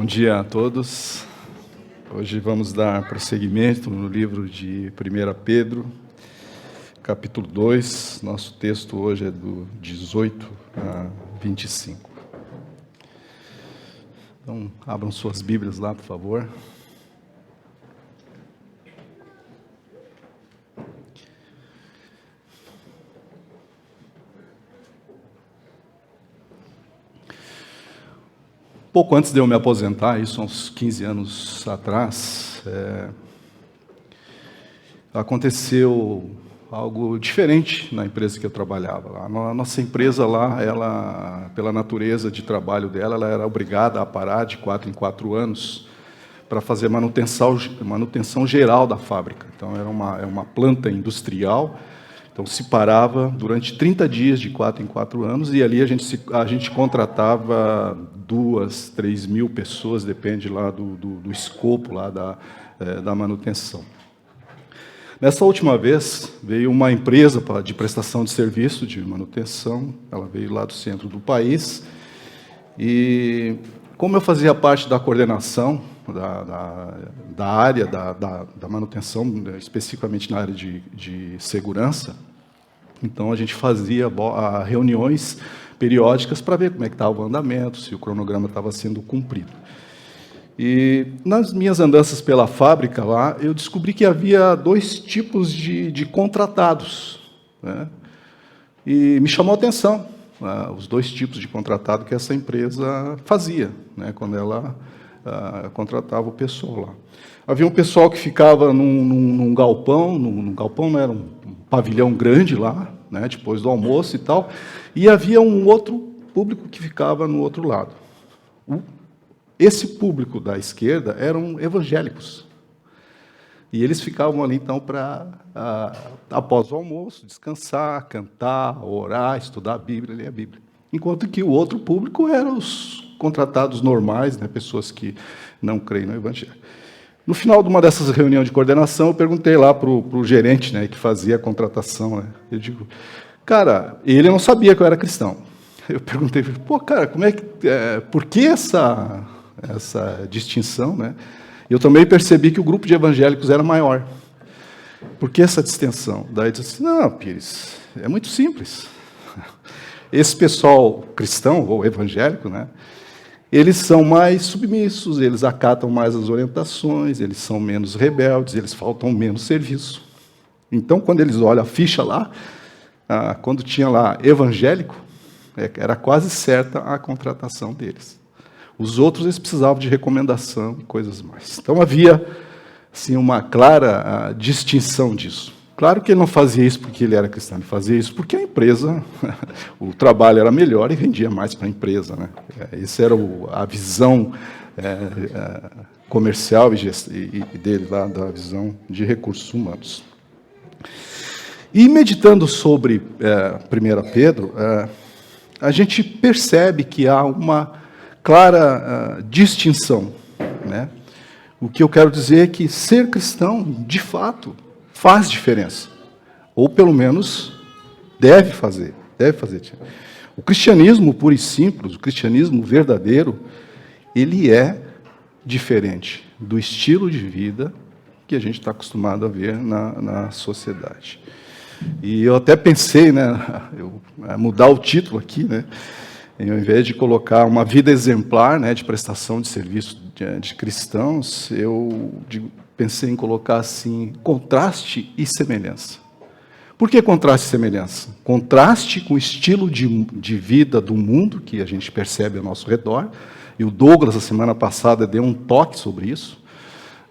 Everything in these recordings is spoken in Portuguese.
Bom dia a todos. Hoje vamos dar prosseguimento no livro de 1 Pedro, capítulo 2. Nosso texto hoje é do 18 a 25. Então, abram suas Bíblias lá, por favor. Pouco antes de eu me aposentar, isso há uns 15 anos atrás, aconteceu algo diferente na empresa que eu trabalhava. A nossa empresa lá, ela, pela natureza de trabalho dela, ela era obrigada a parar de 4 em 4 anos para fazer manutenção geral da fábrica. Então, era uma planta industrial. Então, se parava durante 30 dias de 4 em 4 anos, e ali a gente contratava 2, 3 mil pessoas, depende lá do escopo lá da manutenção. Nessa última vez, veio uma empresa de prestação de serviço de manutenção, ela veio lá do centro do país, e como eu fazia parte da coordenação da área da manutenção, especificamente na área de segurança, então a gente fazia reuniões periódicas para ver como é que estava o andamento, se o cronograma estava sendo cumprido. E nas minhas andanças pela fábrica lá, eu descobri que havia 2 tipos de contratados, né? E me chamou a atenção os 2 tipos de contratado que essa empresa fazia, né, quando ela contratava o pessoal lá. Havia um pessoal que ficava num galpão, num galpão, não era um pavilhão grande lá, né, depois do almoço e tal, e havia um outro público que ficava no outro lado. Esse público da esquerda eram evangélicos. E eles ficavam ali, então, para, após o almoço, descansar, cantar, orar, estudar a Bíblia, ler a Bíblia. Enquanto que o outro público eram os contratados normais, né, pessoas que não creem no Evangelho. No final de uma dessas reuniões de coordenação, eu perguntei lá para o gerente, né, que fazia a contratação, né, eu digo, cara, ele não sabia que eu era cristão. Eu perguntei, pô, cara, por que essa distinção, né? Eu também percebi que o grupo de evangélicos era maior. Por que essa distinção? Daí ele disse assim, não, Pires, é muito simples. Esse pessoal cristão, ou evangélico, né, eles são mais submissos, eles acatam mais as orientações, eles são menos rebeldes, eles faltam menos serviço. Então, quando eles olham a ficha lá, quando tinha lá evangélico, era quase certa a contratação deles. Os outros, eles precisavam de recomendação e coisas mais. Então, havia assim, uma clara distinção disso. Claro que ele não fazia isso porque ele era cristão, ele fazia isso porque a empresa, o trabalho era melhor e vendia mais para a empresa, né? Essa era a visão comercial e dele lá, da visão de recursos humanos. E meditando sobre 1 Pedro, a gente percebe que há uma clara distinção, né? O que eu quero dizer é que ser cristão, de fato, faz diferença. Ou, pelo menos, deve fazer. O cristianismo puro e simples, o cristianismo verdadeiro, ele é diferente do estilo de vida que a gente está acostumado a ver na sociedade. E eu até pensei, né, mudar o título aqui, né, ao invés de colocar uma vida exemplar, né, de prestação de serviço de cristãos, eu pensei em colocar assim, contraste e semelhança. Por que contraste e semelhança? Contraste com o estilo de vida do mundo que a gente percebe ao nosso redor, e o Douglas, a semana passada, deu um toque sobre isso,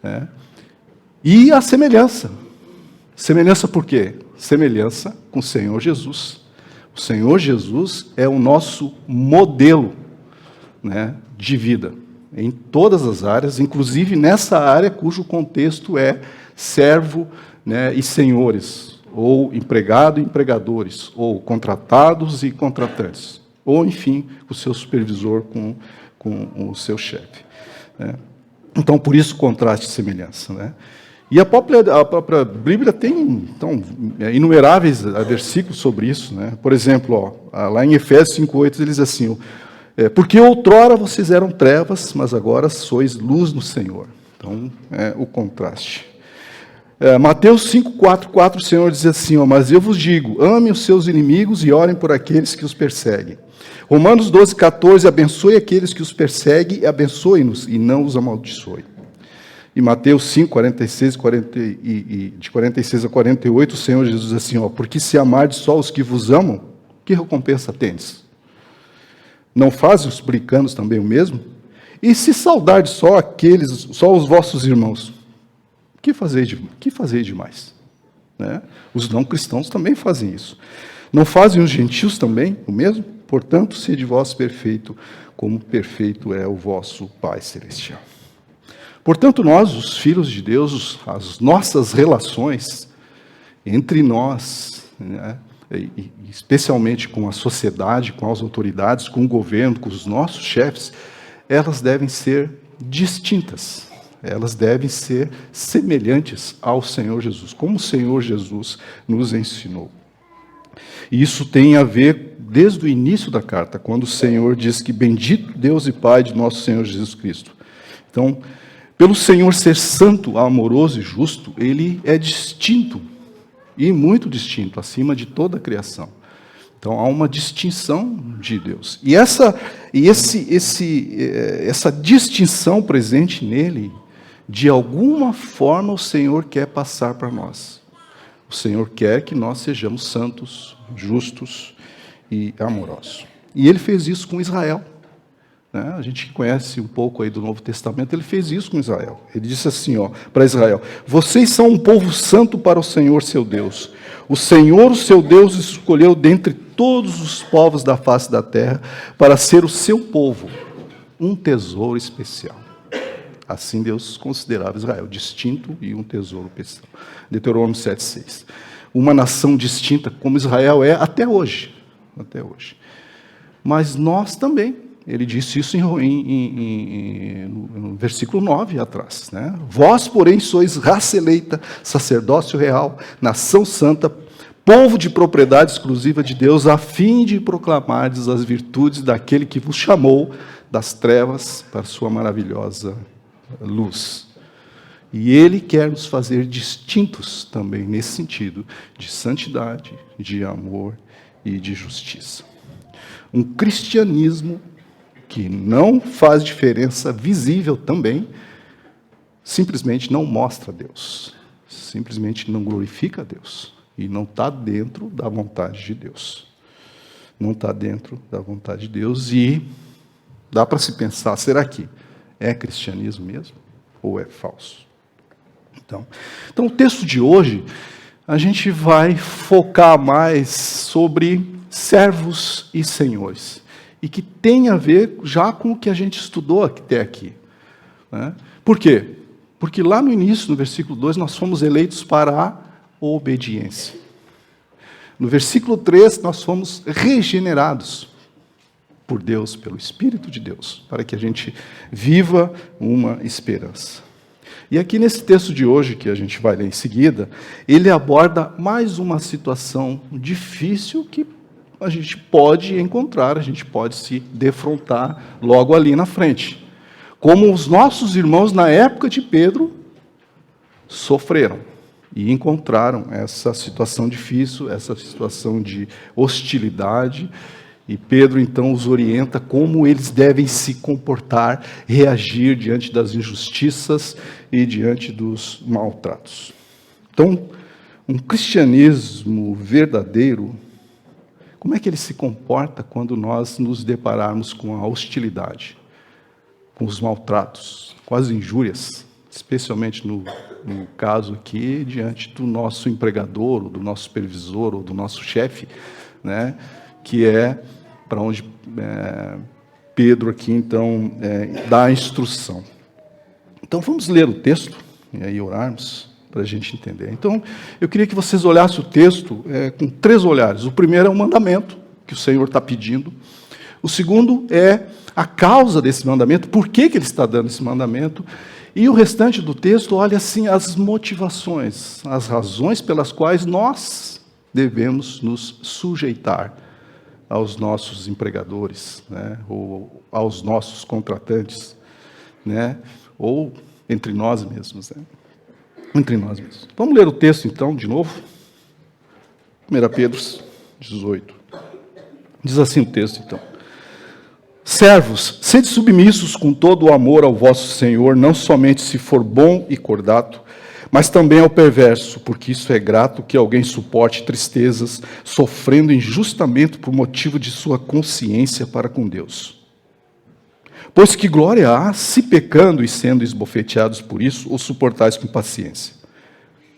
né? E a semelhança. Semelhança por quê? Semelhança com o Senhor Jesus. O Senhor Jesus é o nosso modelo, né, de vida, em todas as áreas, inclusive nessa área cujo contexto é servo, né, e senhores, ou empregado e empregadores, ou contratados e contratantes, ou, enfim, o seu supervisor com o seu chefe, né? Então, por isso, contraste e semelhança, né? E a própria Bíblia tem, então, inumeráveis versículos sobre isso, né? Por exemplo, lá em Efésios 5:8, ele diz assim, Porque outrora vocês eram trevas, mas agora sois luz no Senhor. Então, é o contraste. Mateus 5:4, o Senhor diz assim, mas eu vos digo, amem os seus inimigos e orem por aqueles que os perseguem. Romanos 12:14, abençoe aqueles que os perseguem e abençoe-nos e não os amaldiçoe. E Mateus 5:46, de 46 a 48, o Senhor Jesus diz assim, porque se amardes só os que vos amam, que recompensa tendes? Não fazem os publicanos também o mesmo? E se saudardes só os vossos irmãos, que fazeis demais? Né? Os não cristãos também fazem isso. Não fazem os gentios também o mesmo? Portanto, sede vós perfeito, como perfeito é o vosso Pai Celestial. Portanto, nós, os filhos de Deus, as nossas relações entre nós, né, e especialmente com a sociedade, com as autoridades, com o governo, com os nossos chefes, elas devem ser distintas. Elas devem ser semelhantes ao Senhor Jesus, como o Senhor Jesus nos ensinou. E isso tem a ver desde o início da carta, quando o Senhor diz que bendito Deus e Pai de nosso Senhor Jesus Cristo. Então, pelo Senhor ser santo, amoroso e justo, Ele é distinto, e muito distinto, acima de toda a criação. Então, há uma distinção de Deus. E essa distinção presente nele, de alguma forma o Senhor quer passar para nós. O Senhor quer que nós sejamos santos, justos e amorosos. E Ele fez isso com Israel. Né? A gente conhece um pouco aí do Novo Testamento, Ele fez isso com Israel. Ele disse assim, para Israel, vocês são um povo santo para o Senhor seu Deus. O Senhor, o seu Deus, escolheu dentre todos os povos da face da terra para ser o seu povo, um tesouro especial. Assim Deus considerava Israel, distinto e um tesouro especial. Deuteronômio 7:6. Uma nação distinta como Israel é até hoje. Até hoje. Mas nós também. Ele disse isso no versículo 9 atrás. Né? Vós, porém, sois raça eleita, sacerdócio real, nação santa, povo de propriedade exclusiva de Deus, a fim de proclamardes as virtudes daquele que vos chamou das trevas para sua maravilhosa luz. E Ele quer nos fazer distintos também nesse sentido, de santidade, de amor e de justiça. Um cristianismo que não faz diferença visível também, simplesmente não mostra a Deus, simplesmente não glorifica a Deus, e não está dentro da vontade de Deus. Não está dentro da vontade de Deus, e dá para se pensar, será que é cristianismo mesmo? Ou é falso? Então, o texto de hoje, a gente vai focar mais sobre servos e senhores, e que tem a ver já com o que a gente estudou até aqui. Né? Por quê? Porque lá no início, no versículo 2, nós fomos eleitos para a obediência. No versículo 3, nós fomos regenerados por Deus, pelo Espírito de Deus, para que a gente viva uma esperança. E aqui nesse texto de hoje, que a gente vai ler em seguida, ele aborda mais uma situação difícil que a gente pode encontrar, a gente pode se defrontar logo ali na frente. Como os nossos irmãos na época de Pedro sofreram e encontraram essa situação difícil, essa situação de hostilidade, e Pedro então os orienta como eles devem se comportar, reagir diante das injustiças e diante dos maltratos. Então, um cristianismo verdadeiro, como é que ele se comporta quando nós nos depararmos com a hostilidade, com os maltratos, com as injúrias, especialmente no caso aqui, diante do nosso empregador, ou do nosso supervisor, ou do nosso chefe, né, que é para onde Pedro aqui, então, dá a instrução. Então, vamos ler o texto, e aí orarmos, para a gente entender. Então, eu queria que vocês olhassem o texto com 3 olhares. O primeiro é o mandamento, que o Senhor está pedindo. O segundo é a causa desse mandamento, por que Ele está dando esse mandamento. E o restante do texto olha assim as motivações, as razões pelas quais nós devemos nos sujeitar aos nossos empregadores, né? Ou aos nossos contratantes, né? Ou entre nós mesmos, né? Entre nós mesmos. Vamos ler o texto então, de novo. 1 Pedro 18. Diz assim o texto então: servos, sede submissos com todo o amor ao vosso Senhor, não somente se for bom e cordato, mas também ao perverso, porque isso é grato que alguém suporte tristezas, sofrendo injustamente por motivo de sua consciência para com Deus. Pois que glória há, se pecando e sendo esbofeteados por isso, os suportais com paciência.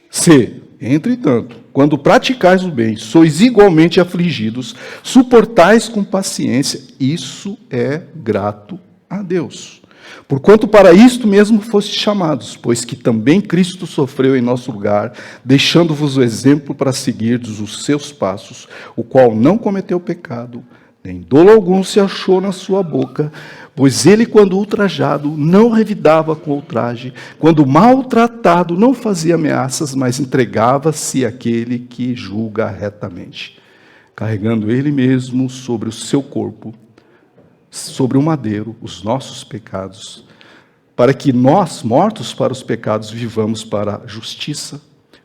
Se, entretanto, quando praticais o bem, sois igualmente afligidos, suportais com paciência, isso é grato a Deus. Porquanto para isto mesmo fostes chamados, pois que também Cristo sofreu em nosso lugar, deixando-vos o exemplo para seguirdes os seus passos, o qual não cometeu pecado, nem dolo algum se achou na sua boca, pois ele, quando ultrajado, não revidava com ultraje, quando maltratado, não fazia ameaças, mas entregava-se àquele que julga retamente, carregando ele mesmo sobre o seu corpo, sobre o madeiro, os nossos pecados, para que nós, mortos para os pecados, vivamos para a justiça.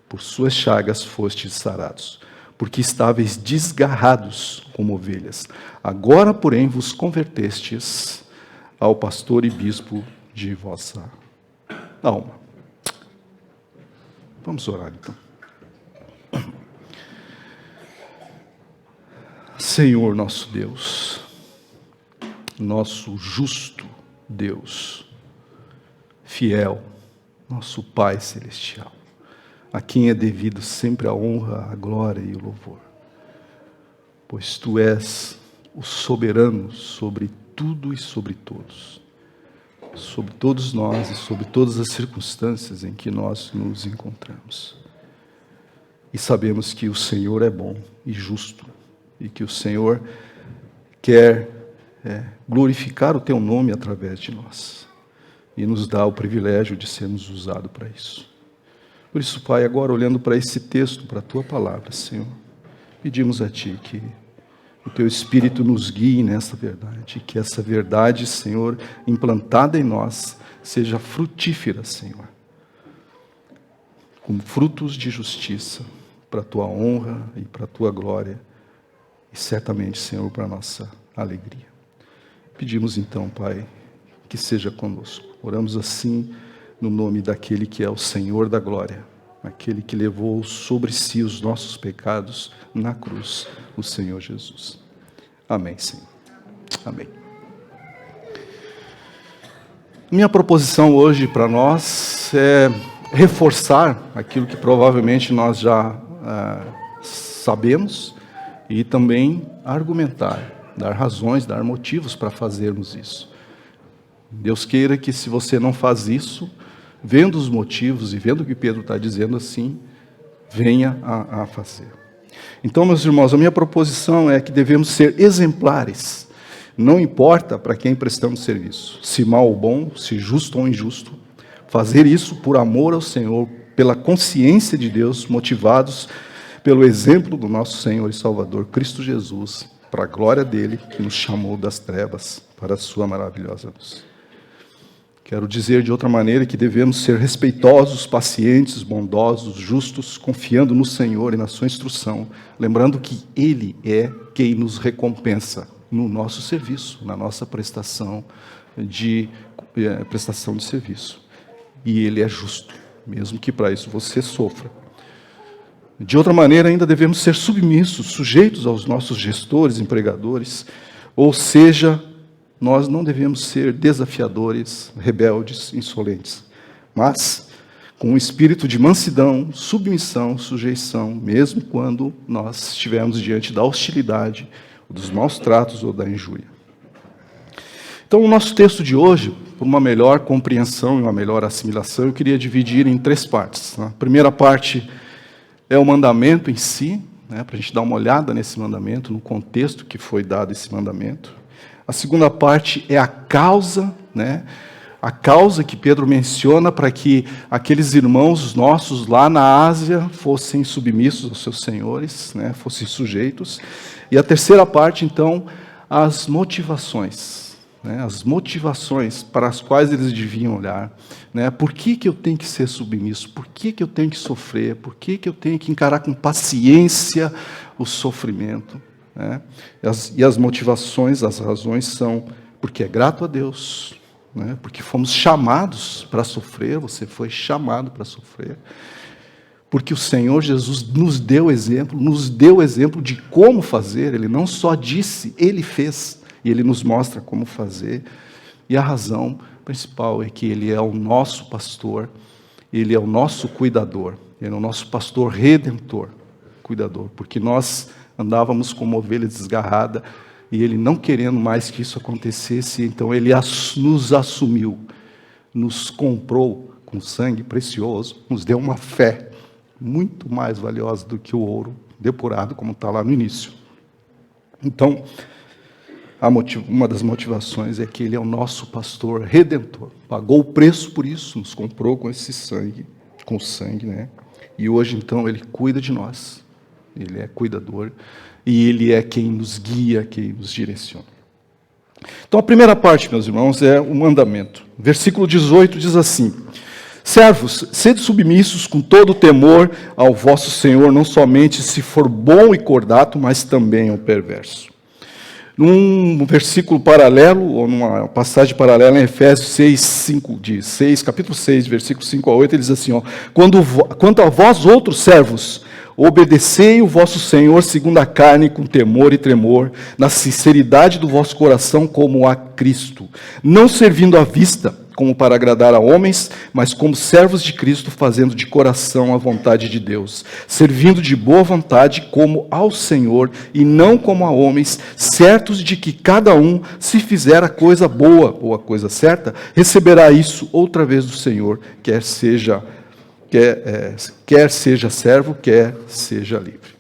Por suas chagas fostes sarados, porque estáveis desgarrados como ovelhas. Agora, porém, vos convertestes ao pastor e bispo de vossa alma. Vamos orar, então. Senhor nosso Deus, nosso justo Deus, fiel, nosso Pai celestial, a quem é devido sempre a honra, a glória e o louvor, pois Tu és o soberano sobre tudo e sobre todos, sobre todos nós e sobre todas as circunstâncias em que nós nos encontramos. E sabemos que o Senhor é bom e justo, e que o Senhor quer glorificar o Teu nome através de nós, e nos dá o privilégio de sermos usados para isso. Por isso, Pai, agora olhando para esse texto, para a Tua palavra, Senhor, pedimos a Ti que o Teu Espírito nos guie nessa verdade, que essa verdade, Senhor, implantada em nós, seja frutífera, Senhor, como frutos de justiça, para a Tua honra e para a Tua glória, e certamente, Senhor, para a nossa alegria. Pedimos então, Pai, que seja conosco. Oramos assim no nome daquele que é o Senhor da glória, aquele que levou sobre si os nossos pecados na cruz, o Senhor Jesus. Amém, Senhor. Amém. Minha proposição hoje para nós é reforçar aquilo que provavelmente nós já sabemos e também argumentar, dar razões, dar motivos para fazermos isso. Deus queira que, se você não faz isso, vendo os motivos e vendo o que Pedro está dizendo assim, venha a fazer. Então, meus irmãos, a minha proposição é que devemos ser exemplares. Não importa para quem prestamos serviço, se mal ou bom, se justo ou injusto, fazer isso por amor ao Senhor, pela consciência de Deus, motivados pelo exemplo do nosso Senhor e Salvador, Cristo Jesus, para a glória dele, que nos chamou das trevas para a sua maravilhosa luz. Quero dizer de outra maneira que devemos ser respeitosos, pacientes, bondosos, justos, confiando no Senhor e na sua instrução, lembrando que Ele é quem nos recompensa no nosso serviço, na nossa prestação de serviço. E Ele é justo, mesmo que para isso você sofra. De outra maneira, ainda devemos ser submissos, sujeitos aos nossos gestores, empregadores, ou seja, nós não devemos ser desafiadores, rebeldes, insolentes, mas com um espírito de mansidão, submissão, sujeição, mesmo quando nós estivermos diante da hostilidade, dos maus tratos ou da injúria. Então, o nosso texto de hoje, por uma melhor compreensão e uma melhor assimilação, eu queria dividir em 3 partes. A primeira parte é o mandamento em si, para a gente dar uma olhada nesse mandamento, no contexto que foi dado esse mandamento. A segunda parte é a causa, A causa que Pedro menciona para que aqueles irmãos nossos lá na Ásia fossem submissos aos seus senhores, né, fossem sujeitos. E a terceira parte, então, as motivações, né, as motivações para as quais eles deviam olhar. Né, por que eu tenho que ser submisso? Por que eu tenho que sofrer? Por que eu tenho que encarar com paciência o sofrimento? Né? E as motivações, as razões são porque é grato a Deus, né? Porque fomos chamados para sofrer, você foi chamado para sofrer, porque o Senhor Jesus nos deu exemplo de como fazer. Ele não só disse, Ele fez, e Ele nos mostra como fazer. E a razão principal é que Ele é o nosso pastor, Ele é o nosso cuidador, Ele é o nosso pastor redentor, cuidador, porque nós andávamos como ovelha desgarrada, e Ele não querendo mais que isso acontecesse, então Ele nos assumiu, nos comprou com sangue precioso, nos deu uma fé muito mais valiosa do que o ouro depurado, como está lá no início. Então, uma das motivações é que Ele é o nosso pastor redentor, pagou o preço por isso, nos comprou com esse sangue, com sangue, né? E hoje, então, Ele cuida de nós, Ele é cuidador, e Ele é quem nos guia, quem nos direciona. Então, a primeira parte, meus irmãos, é o mandamento. Versículo 18 diz assim: servos, sede submissos com todo o temor ao vosso Senhor, não somente se for bom e cordato, mas também ao perverso. Num versículo paralelo, ou numa passagem paralela em Efésios 6, capítulo 6, versículo 5 a 8, ele diz assim, quanto a vós outros servos, obedecei o vosso Senhor segundo a carne, com temor e tremor, na sinceridade do vosso coração, como a Cristo, não servindo à vista, como para agradar a homens, mas como servos de Cristo, fazendo de coração a vontade de Deus, servindo de boa vontade como ao Senhor, e não como a homens, certos de que cada um, se fizer a coisa boa ou a coisa certa, receberá isso outra vez do Senhor, quer seja servo, quer seja livre.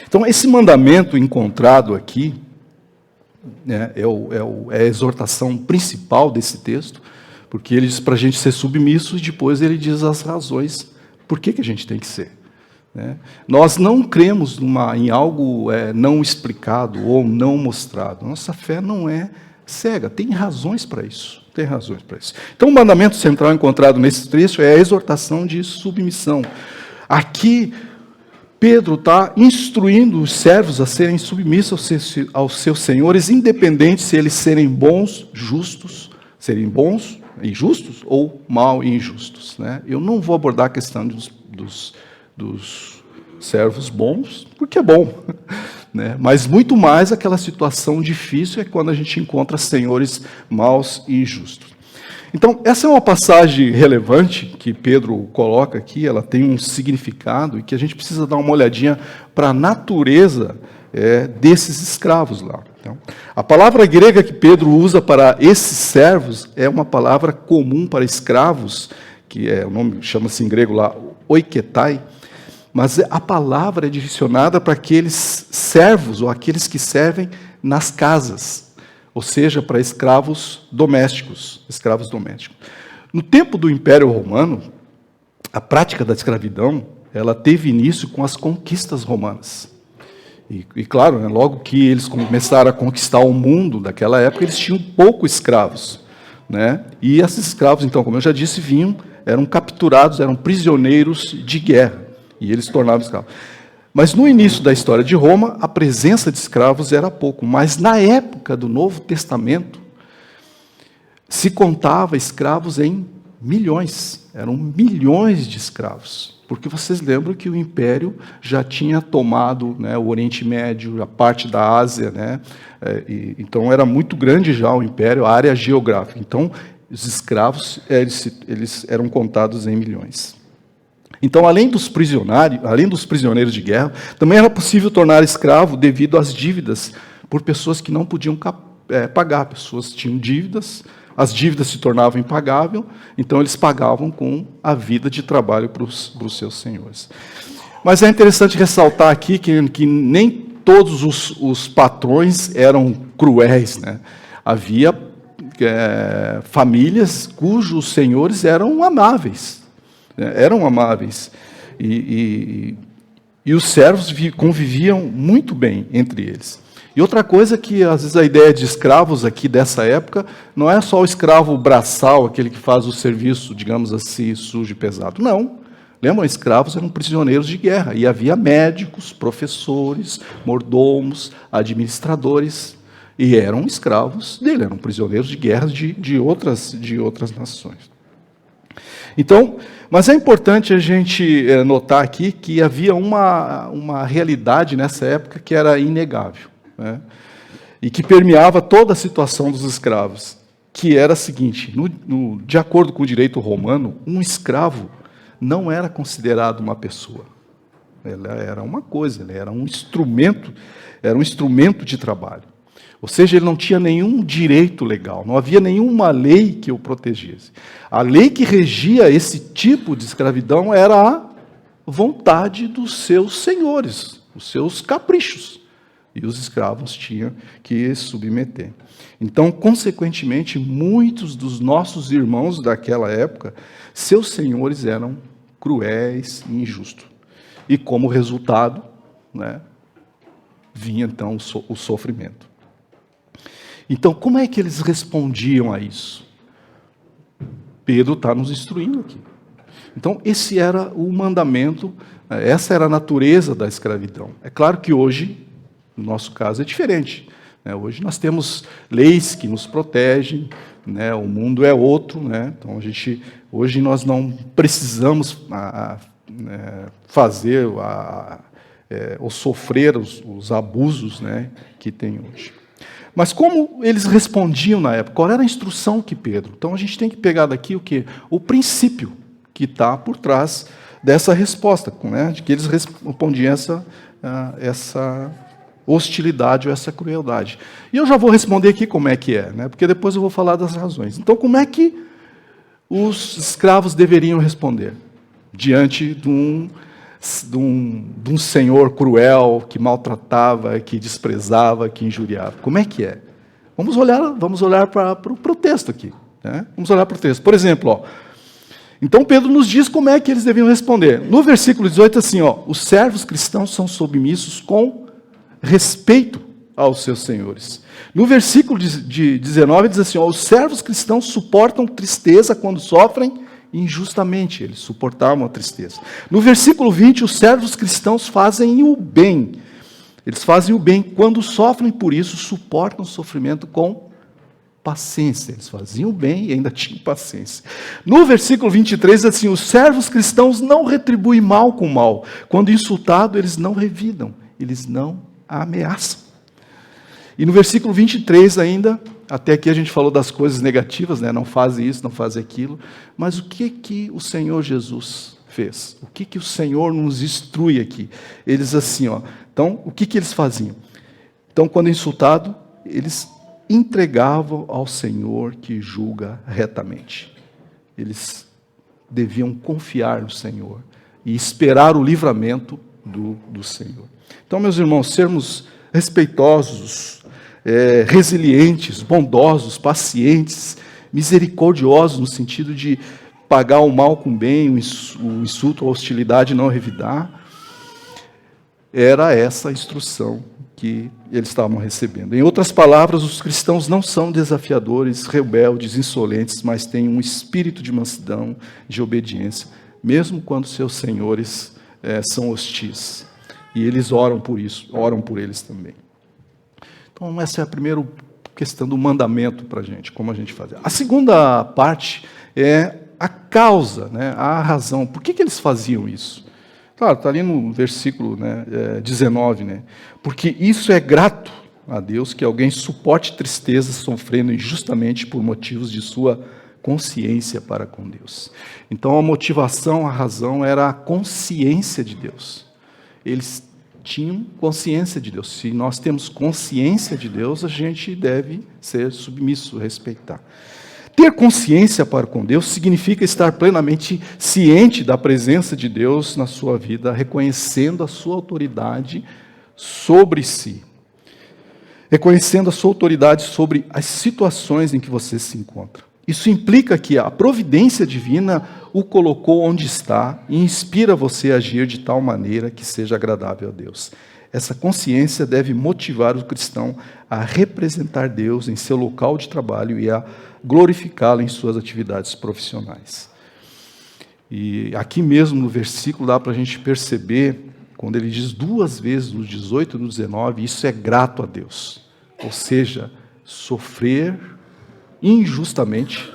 Então, esse mandamento encontrado aqui, né, é a exortação principal desse texto, porque ele diz para a gente ser submisso, e depois ele diz as razões por que a gente tem que ser. Né? Nós não cremos em algo não explicado ou não mostrado. Nossa fé não é cega, tem razões para isso. Tem razões para isso. Então, o mandamento central encontrado nesse trecho é a exortação de submissão. Aqui, Pedro está instruindo os servos a serem submissos aos seus senhores, independente se eles serem bons, justos, serem bons e justos, ou mal e injustos. Né? Eu não vou abordar a questão dos servos bons, porque é bom. Né? Mas muito mais aquela situação difícil é quando a gente encontra senhores maus e injustos. Então, essa é uma passagem relevante que Pedro coloca aqui, ela tem um significado, e que a gente precisa dar uma olhadinha para a natureza desses escravos lá. Então, a palavra grega que Pedro usa para esses servos é uma palavra comum para escravos, que o nome chama-se em grego lá, oiketai, mas a palavra é direcionada para aqueles servos, ou aqueles que servem nas casas, ou seja, para escravos domésticos. No tempo do Império Romano, a prática da escravidão, ela teve início com as conquistas romanas. E claro, né, logo que eles começaram a conquistar o mundo daquela época, eles tinham poucos escravos. Né? E esses escravos, então, como eu já disse, eram capturados, eram prisioneiros de guerra. E eles se tornavam escravos. Mas no início da história de Roma, a presença de escravos era pouco. Mas na época do Novo Testamento, se contava escravos em milhões. Eram milhões de escravos. Porque vocês lembram que o Império já tinha tomado, né, o Oriente Médio, a parte da Ásia. Né, então era muito grande já o Império, a área geográfica. Então os escravos eles eram contados em milhões. Então, além dos prisioneiros de guerra, também era possível tornar escravo devido às dívidas por pessoas que não podiam pagar. Pessoas tinham dívidas, as dívidas se tornavam impagáveis, então eles pagavam com a vida de trabalho para os seus senhores. Mas é interessante ressaltar aqui que nem todos os patrões eram cruéis. Né? Havia famílias cujos senhores eram amáveis. E os servos conviviam muito bem entre eles. E outra coisa que, às vezes, a ideia de escravos aqui dessa época não é só o escravo braçal, aquele que faz o serviço, digamos assim, sujo e pesado. Não. Lembram? Escravos eram prisioneiros de guerra. E havia médicos, professores, mordomos, administradores. E eram escravos dele, eram prisioneiros de guerra de outras nações. Então, mas é importante a gente notar aqui que havia uma realidade nessa época que era inegável, né? E que permeava toda a situação dos escravos, que era a seguinte: de acordo com o direito romano, um escravo não era considerado uma pessoa. Ele era uma coisa, ele era um instrumento de trabalho. Ou seja, ele não tinha nenhum direito legal, não havia nenhuma lei que o protegesse. A lei que regia esse tipo de escravidão era a vontade dos seus senhores, os seus caprichos. E os escravos tinham que submeter. Então, consequentemente, muitos dos nossos irmãos daquela época, seus senhores eram cruéis e injustos. E como resultado, né, vinha então o sofrimento. Então, como é que eles respondiam a isso? Pedro está nos instruindo aqui. Então, esse era o mandamento, essa era a natureza da escravidão. É claro que hoje, no nosso caso, é diferente. Hoje nós temos leis que nos protegem, né? O mundo é outro, né? Então, hoje nós não precisamos fazer ou sofrer os abusos, né, que tem hoje. Mas como eles respondiam na época? Qual era a instrução que Pedro? Então a gente tem que pegar daqui o quê? O princípio que está por trás dessa resposta, né? De que eles respondiam essa hostilidade ou essa crueldade. E eu já vou responder aqui como é que é, né? Porque depois eu vou falar das razões. Então, como é que os escravos deveriam responder diante de um senhor cruel, que maltratava, que desprezava, que injuriava? Como é que é? Vamos olhar para o texto aqui, né? Vamos olhar para o texto. Por exemplo, então Pedro nos diz como é que eles deviam responder. No versículo 18, assim, os servos cristãos são submissos com respeito aos seus senhores. No versículo de 19 diz assim, os servos cristãos suportam tristeza quando sofrem injustamente, eles suportavam a tristeza. No versículo 20, os servos cristãos fazem o bem. Eles fazem o bem. Quando sofrem por isso, suportam o sofrimento com paciência. Eles faziam o bem e ainda tinham paciência. No versículo 23, assim, os servos cristãos não retribuem mal com mal. Quando insultado, eles não revidam, eles não ameaçam. E no versículo 23 ainda, até aqui a gente falou das coisas negativas, né? Não faz isso, não faz aquilo. Mas o que o Senhor Jesus fez? O que o Senhor nos instrui aqui? Eles assim, então, o que eles faziam? Então, quando insultado, eles entregavam ao Senhor que julga retamente. Eles deviam confiar no Senhor e esperar o livramento do Senhor. Então, meus irmãos, sermos respeitosos, resilientes, bondosos, pacientes, misericordiosos, no sentido de pagar o mal com o bem, o insulto, a hostilidade, não revidar. Era essa a instrução que eles estavam recebendo. Em outras palavras, os cristãos não são desafiadores, rebeldes, insolentes, mas têm um espírito de mansidão, de obediência, mesmo quando seus senhores são hostis. E eles oram por isso, oram por eles também. Então, essa é a primeira questão do mandamento para a gente, como a gente faz. A segunda parte é a causa, né, a razão. Por que eles faziam isso? Claro, está ali no versículo 19, né? Porque isso é grato a Deus que alguém suporte tristeza sofrendo injustamente por motivos de sua consciência para com Deus. Então, a motivação, a razão era a consciência de Deus. Eles tinham consciência de Deus. Se nós temos consciência de Deus, a gente deve ser submisso, respeitar. Ter consciência para com Deus significa estar plenamente ciente da presença de Deus na sua vida, reconhecendo a sua autoridade sobre si. reconhecendo a sua autoridade sobre as situações em que você se encontra. Isso implica que a providência divina o colocou onde está e inspira você a agir de tal maneira que seja agradável a Deus. Essa consciência deve motivar o cristão a representar Deus em seu local de trabalho e a glorificá-lo em suas atividades profissionais. E aqui mesmo no versículo dá para a gente perceber, quando ele diz duas vezes, no 18 e no 19, isso é grato a Deus. Ou seja, sofrer injustamente,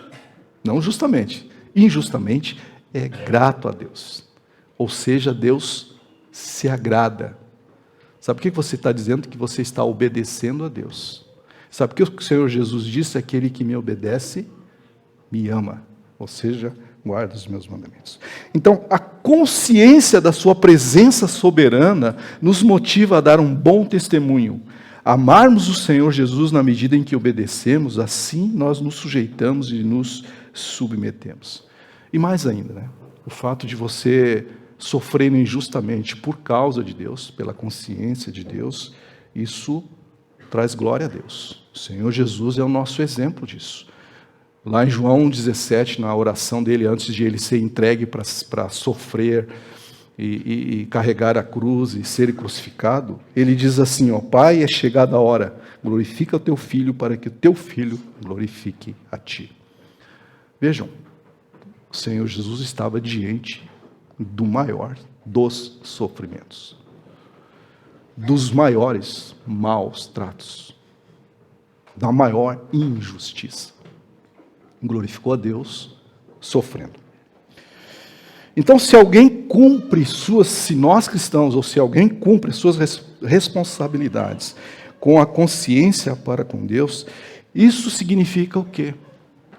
não justamente, injustamente, é grato a Deus. Ou seja, Deus se agrada. Sabe o que você está dizendo? Que você está obedecendo a Deus. Sabe o que o Senhor Jesus disse? Aquele que me obedece, me ama. Ou seja, guarda os meus mandamentos. Então, a consciência da sua presença soberana nos motiva a dar um bom testemunho. Amarmos o Senhor Jesus na medida em que obedecemos, assim nós nos sujeitamos e nos submetemos. E mais ainda, né? O fato de você sofrer injustamente por causa de Deus, pela consciência de Deus, isso traz glória a Deus. O Senhor Jesus é o nosso exemplo disso. Lá em João 17, na oração dele, antes de ele ser entregue para sofrer e carregar a cruz e ser crucificado, ele diz assim, ó, Pai, é chegada a hora, glorifica o teu Filho para que o teu Filho glorifique a ti. Vejam, o Senhor Jesus estava diante do maior dos sofrimentos, dos maiores maus tratos, da maior injustiça. Glorificou a Deus sofrendo. Então, se nós cristãos, ou se alguém cumpre suas responsabilidades com a consciência para com Deus, isso significa o quê?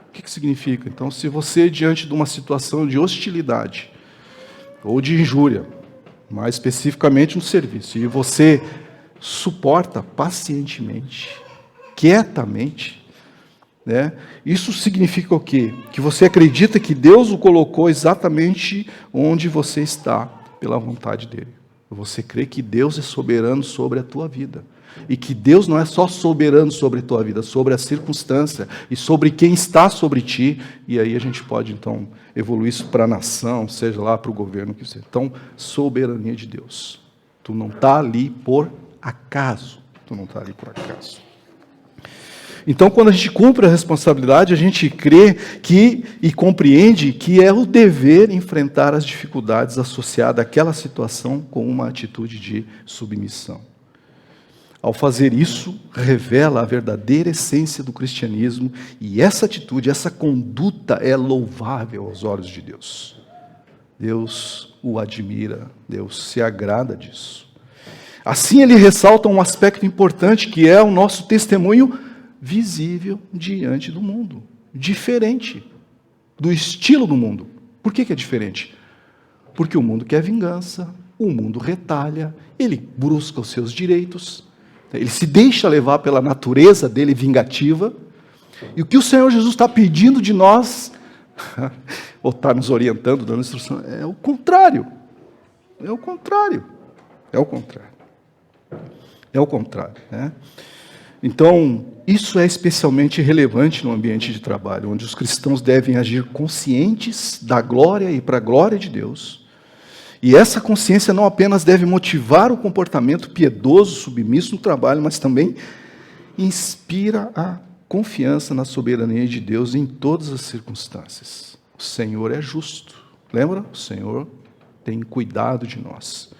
O que significa? Então, se você, diante de uma situação de hostilidade ou de injúria, mais especificamente no serviço, e você suporta pacientemente, quietamente, né? Isso significa o quê? Que você acredita que Deus o colocou exatamente onde você está, pela vontade dEle. Você crê que Deus é soberano sobre a tua vida. E que Deus não é só soberano sobre a tua vida, sobre a circunstância e sobre quem está sobre ti. E aí a gente pode, então, evoluir isso para a nação, seja lá para o governo que seja. Então, soberania de Deus. Tu não está ali por acaso. Tu não está ali por acaso. Então, quando a gente cumpre a responsabilidade, a gente crê e compreende que é o dever enfrentar as dificuldades associadas àquela situação com uma atitude de submissão. Ao fazer isso, revela a verdadeira essência do cristianismo, e essa atitude, essa conduta é louvável aos olhos de Deus. Deus o admira, Deus se agrada disso. Assim, ele ressalta um aspecto importante, que é o nosso testemunho visível diante do mundo, diferente do estilo do mundo. Por que é diferente? Porque o mundo quer vingança, o mundo retalha, ele busca os seus direitos, ele se deixa levar pela natureza dele vingativa, e o que o Senhor Jesus está pedindo de nós, ou está nos orientando, dando instrução, é o contrário. É o contrário. É o contrário. É o contrário, né? Então, isso é especialmente relevante no ambiente de trabalho, onde os cristãos devem agir conscientes da glória e para a glória de Deus. E essa consciência não apenas deve motivar o comportamento piedoso, submisso no trabalho, mas também inspira a confiança na soberania de Deus em todas as circunstâncias. O Senhor é justo. Lembra? O Senhor tem cuidado de nós.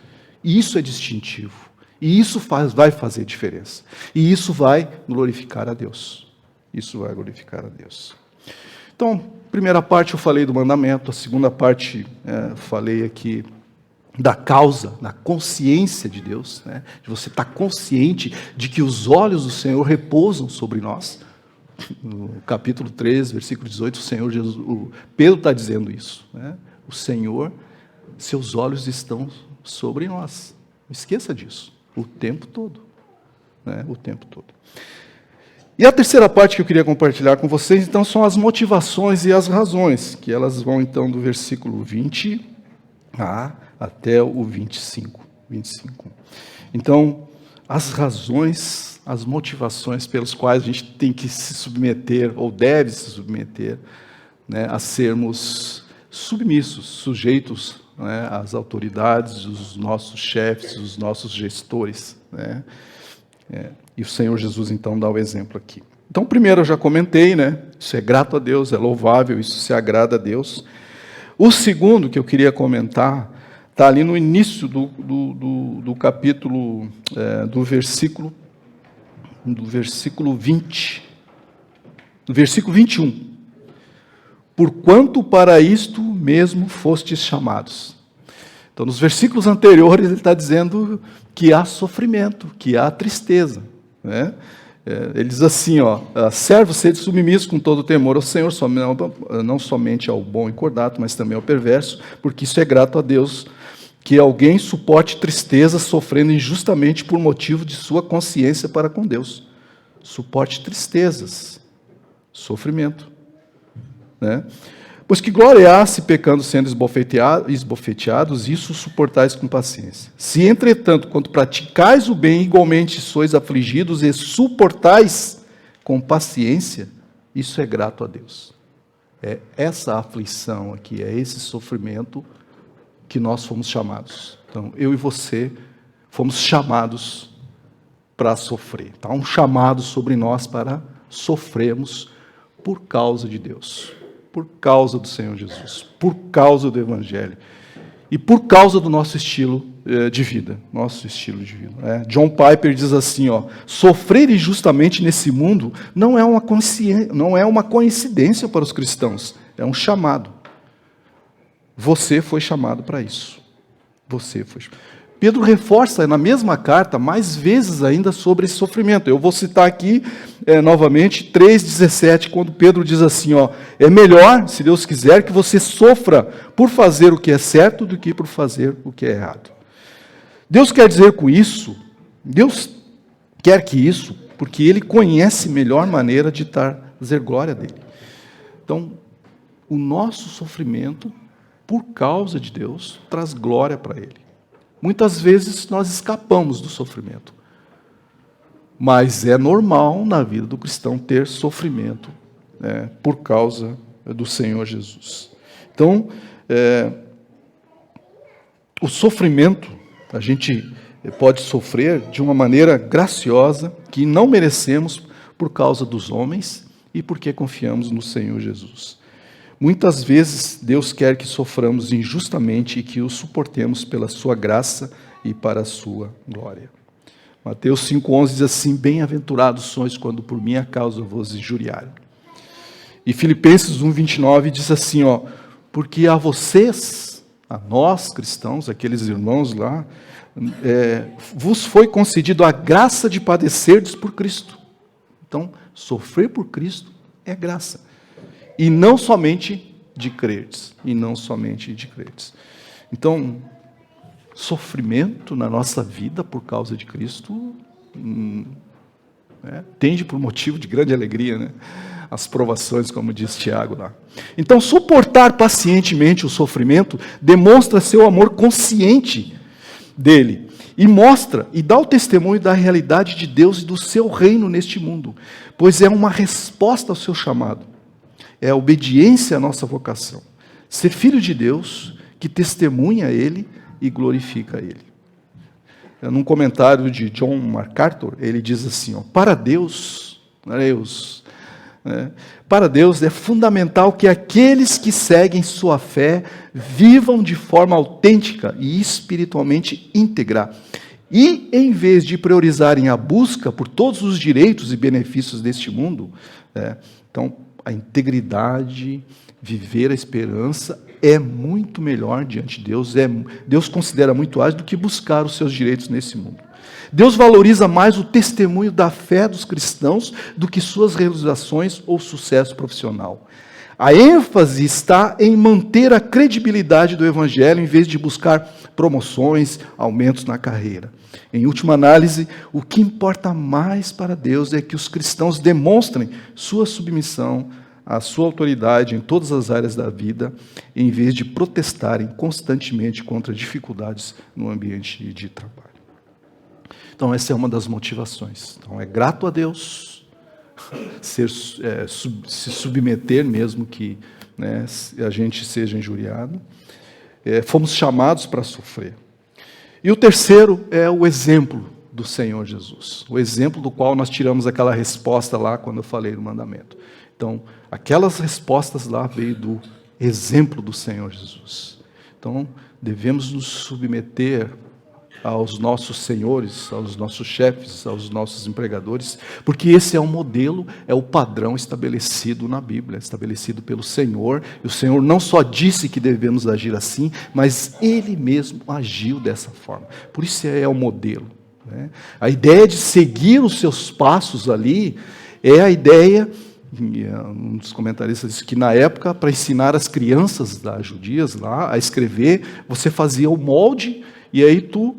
E isso é distintivo. E isso vai fazer diferença. E isso vai glorificar a Deus. Isso vai glorificar a Deus. Então, primeira parte eu falei do mandamento, a segunda parte falei aqui da causa, da consciência de Deus, né? De você estar consciente de que os olhos do Senhor repousam sobre nós. No capítulo 3, versículo 18, Pedro está dizendo isso, né? O Senhor, seus olhos estão sobre nós. Não esqueça disso. O tempo todo, né? O tempo todo. E a terceira parte que eu queria compartilhar com vocês, então, são as motivações e as razões, que elas vão, então, do versículo 20 até o 25. Então, as razões as motivações pelas quais a gente tem que se submeter, ou deve se submeter, né, a sermos submissos, sujeitos, né, às autoridades, os nossos chefes, os nossos gestores, né? E o Senhor Jesus, então, dá o exemplo aqui. Então, primeiro eu já comentei, né? Isso é grato a Deus, é louvável, isso se agrada a Deus. O segundo que eu queria comentar está ali no início do capítulo, do versículo 20, do versículo 21. Porquanto para isto mesmo fostes chamados. Então, nos versículos anteriores, ele está dizendo que há sofrimento, que há tristeza, né? Ele diz assim, servos, sede submissos com todo temor ao Senhor, não somente ao bom e cordato, mas também ao perverso, porque isso é grato a Deus, que alguém suporte tristeza sofrendo injustamente por motivo de sua consciência para com Deus. Suporte tristezas, sofrimento, né? Pois que glória há se pecando sendo esbofeteados, isso suportais com paciência. Se, entretanto, quando praticais o bem, igualmente sois afligidos e suportais com paciência, isso é grato a Deus. É essa aflição aqui, é esse sofrimento que nós fomos chamados. Então, eu e você fomos chamados para sofrer. Há um chamado sobre nós para sofrermos por causa de Deus, por causa do Senhor Jesus, por causa do Evangelho e por causa do nosso estilo de vida, John Piper diz assim, sofrer injustamente nesse mundo não é uma coincidência para os cristãos, é um chamado. Você foi chamado para isso. Pedro reforça na mesma carta, mais vezes ainda, sobre esse sofrimento. Eu vou citar aqui, novamente, 3,17, quando Pedro diz assim, é melhor, se Deus quiser, que você sofra por fazer o que é certo do que por fazer o que é errado. Deus quer dizer com isso, Deus quer que isso, porque Ele conhece a melhor maneira de trazer glória dEle. Então, o nosso sofrimento, por causa de Deus, traz glória para Ele. Muitas vezes nós escapamos do sofrimento, mas é normal na vida do cristão ter sofrimento, né, por causa do Senhor Jesus. Então, o sofrimento, a gente pode sofrer de uma maneira graciosa, que não merecemos por causa dos homens e porque confiamos no Senhor Jesus. Muitas vezes Deus quer que soframos injustamente e que o suportemos pela sua graça e para a sua glória. Mateus 5,11 diz assim, bem-aventurados sois quando por minha causa vos injuriarem. E Filipenses 1,29 diz assim, porque a vocês, a nós cristãos, aqueles irmãos lá, vos foi concedido a graça de padecerdes por Cristo. Então, sofrer por Cristo é graça. E não somente de crerdes. Então, sofrimento na nossa vida por causa de Cristo tende por motivo de grande alegria, né? As provações, como diz Tiago lá. Então, suportar pacientemente o sofrimento demonstra seu amor consciente dele. E mostra, e dá o testemunho da realidade de Deus e do seu reino neste mundo. Pois é uma resposta ao seu chamado. É a obediência à nossa vocação. Ser filho de Deus, que testemunha a Ele e glorifica a Ele. Num comentário de John MacArthur, ele diz assim, para Deus é fundamental que aqueles que seguem sua fé vivam de forma autêntica e espiritualmente íntegra. E, em vez de priorizarem a busca por todos os direitos e benefícios deste mundo, então, a integridade, viver a esperança é muito melhor diante de Deus. Deus considera muito mais do que buscar os seus direitos nesse mundo. Deus valoriza mais o testemunho da fé dos cristãos do que suas realizações ou sucesso profissional. A ênfase está em manter a credibilidade do Evangelho em vez de buscar promoções, aumentos na carreira. Em última análise, o que importa mais para Deus é que os cristãos demonstrem sua submissão à sua autoridade em todas as áreas da vida, em vez de protestarem constantemente contra dificuldades no ambiente de trabalho. Então essa é uma das motivações. Então é grato a Deus, se submeter mesmo que, né, a gente seja injuriado. Fomos chamados para sofrer. E o terceiro é o exemplo do Senhor Jesus. O exemplo do qual nós tiramos aquela resposta lá quando eu falei do mandamento. Então, aquelas respostas lá veio do exemplo do Senhor Jesus. Então, devemos nos submeter aos nossos senhores, aos nossos chefes, aos nossos empregadores, porque esse é o modelo, é o padrão estabelecido na Bíblia, estabelecido pelo Senhor. E o Senhor não só disse que devemos agir assim, mas Ele mesmo agiu dessa forma. Por isso é o modelo, né? A ideia de seguir os seus passos ali é a ideia. Um dos comentaristas disse que na época, para ensinar as crianças das judias lá a escrever, você fazia o molde e aí tu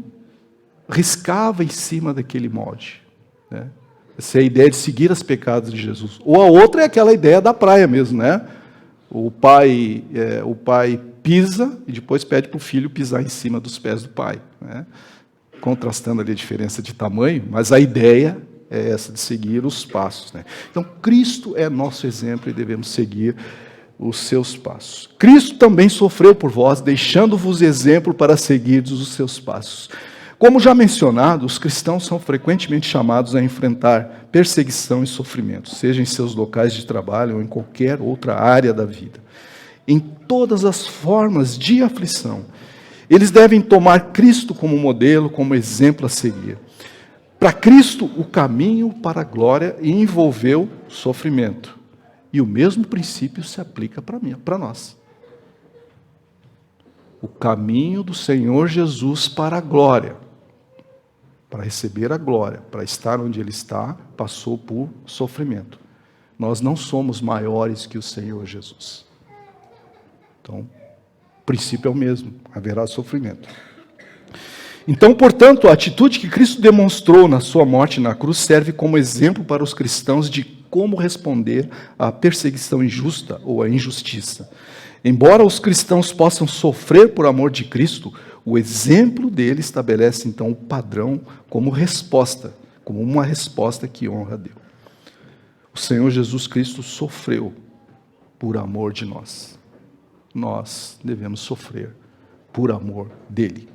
riscava em cima daquele molde, né? Essa é a ideia de seguir as pecadas de Jesus. Ou a outra é aquela ideia da praia mesmo, né? O pai pisa e depois pede para o filho pisar em cima dos pés do pai, né? Contrastando ali a diferença de tamanho, mas a ideia é essa de seguir os passos, né? Então, Cristo é nosso exemplo e devemos seguir os seus passos. Cristo também sofreu por vós, deixando-vos exemplo para seguirdes os seus passos. Como já mencionado, os cristãos são frequentemente chamados a enfrentar perseguição e sofrimento, seja em seus locais de trabalho ou em qualquer outra área da vida. Em todas as formas de aflição, eles devem tomar Cristo como modelo, como exemplo a seguir. Para Cristo, o caminho para a glória envolveu sofrimento. E o mesmo princípio se aplica para nós. O caminho do Senhor Jesus para a glória, para receber a glória, para estar onde Ele está, passou por sofrimento. Nós não somos maiores que o Senhor Jesus. Então, o princípio é o mesmo, haverá sofrimento. Então, portanto, a atitude que Cristo demonstrou na sua morte na cruz serve como exemplo para os cristãos de como responder à perseguição injusta ou à injustiça. Embora os cristãos possam sofrer por amor de Cristo, o exemplo dele estabelece, então, o padrão como resposta, como uma resposta que honra a Deus. O Senhor Jesus Cristo sofreu por amor de nós. Nós devemos sofrer por amor dele.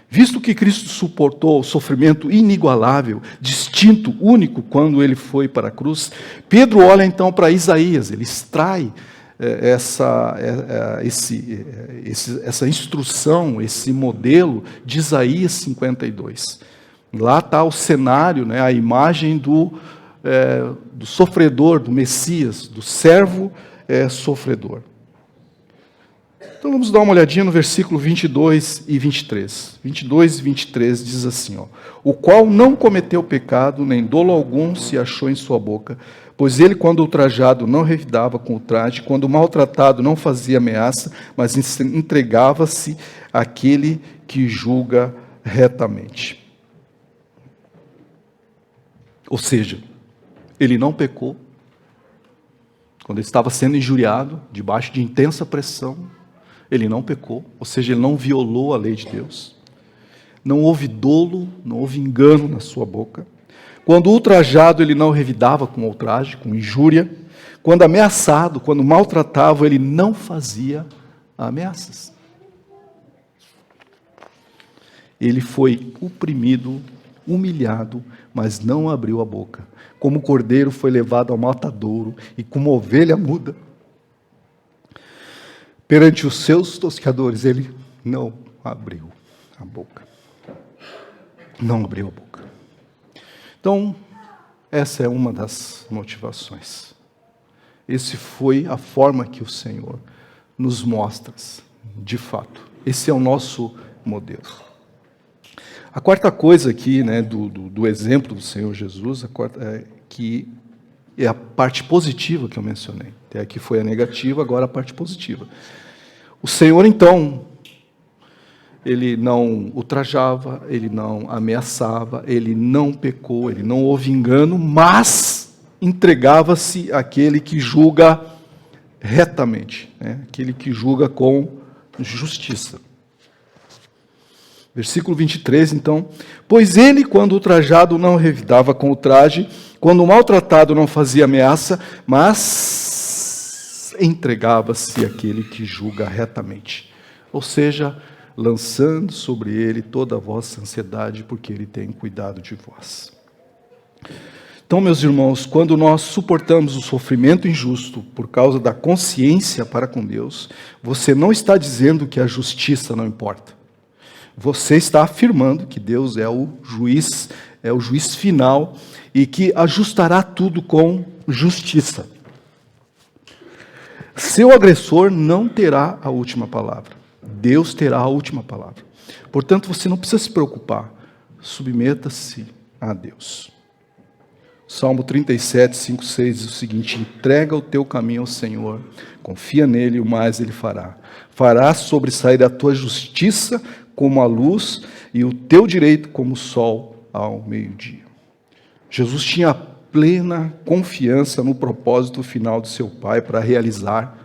Visto que Cristo suportou o sofrimento inigualável, distinto, único, quando ele foi para a cruz, Pedro olha então para Isaías, ele extrai essa instrução, esse modelo de Isaías 52. Lá está o cenário, né, a imagem do sofredor, do Messias, do servo sofredor. Então vamos dar uma olhadinha no versículo 22 e 23. 22 e 23 diz assim, ó: o qual não cometeu pecado, nem dolo algum se achou em sua boca, pois ele, quando ultrajado, não revidava com ultraje, quando maltratado, não fazia ameaça, mas entregava-se àquele que julga retamente. Ou seja, ele não pecou. Quando ele estava sendo injuriado, debaixo de intensa pressão, ele não pecou, ou seja, ele não violou a lei de Deus. Não houve dolo, não houve engano na sua boca. Quando ultrajado, ele não revidava com ultraje, com injúria. Quando ameaçado, quando maltratava, ele não fazia ameaças. Ele foi oprimido, humilhado, mas não abriu a boca. Como cordeiro foi levado ao matadouro e como ovelha muda, perante os seus tosqueadores, ele não abriu a boca. Não abriu a boca. Então, essa é uma das motivações. Essa foi a forma que o Senhor nos mostra, de fato. Esse é o nosso modelo. A quarta coisa aqui, né, do exemplo do Senhor Jesus, que é a parte positiva que eu mencionei. Até aqui foi a negativa, agora a parte positiva. O Senhor, então, ele não ultrajava, ele não ameaçava, ele não pecou, ele não houve engano, mas entregava-se àquele que julga retamente, né? Aquele que julga com justiça. Versículo 23, então. Pois ele, quando ultrajado, não revidava com o traje, quando maltratado, não fazia ameaça, mas entregava-se àquele que julga retamente. Ou seja, lançando sobre ele toda a vossa ansiedade, porque ele tem cuidado de vós. Então, meus irmãos, quando nós suportamos o sofrimento injusto por causa da consciência para com Deus, você não está dizendo que a justiça não importa. Você está afirmando que Deus é o juiz final e que ajustará tudo com justiça. Seu agressor não terá a última palavra. Deus terá a última palavra. Portanto, você não precisa se preocupar. Submeta-se a Deus. Salmo 37, 5, 6 diz o seguinte: entrega o teu caminho ao Senhor, confia nele e o mais ele fará. Fará sobressair a tua justiça como a luz e o teu direito como o sol ao meio-dia. Jesus tinha plena confiança no propósito final do seu Pai para realizar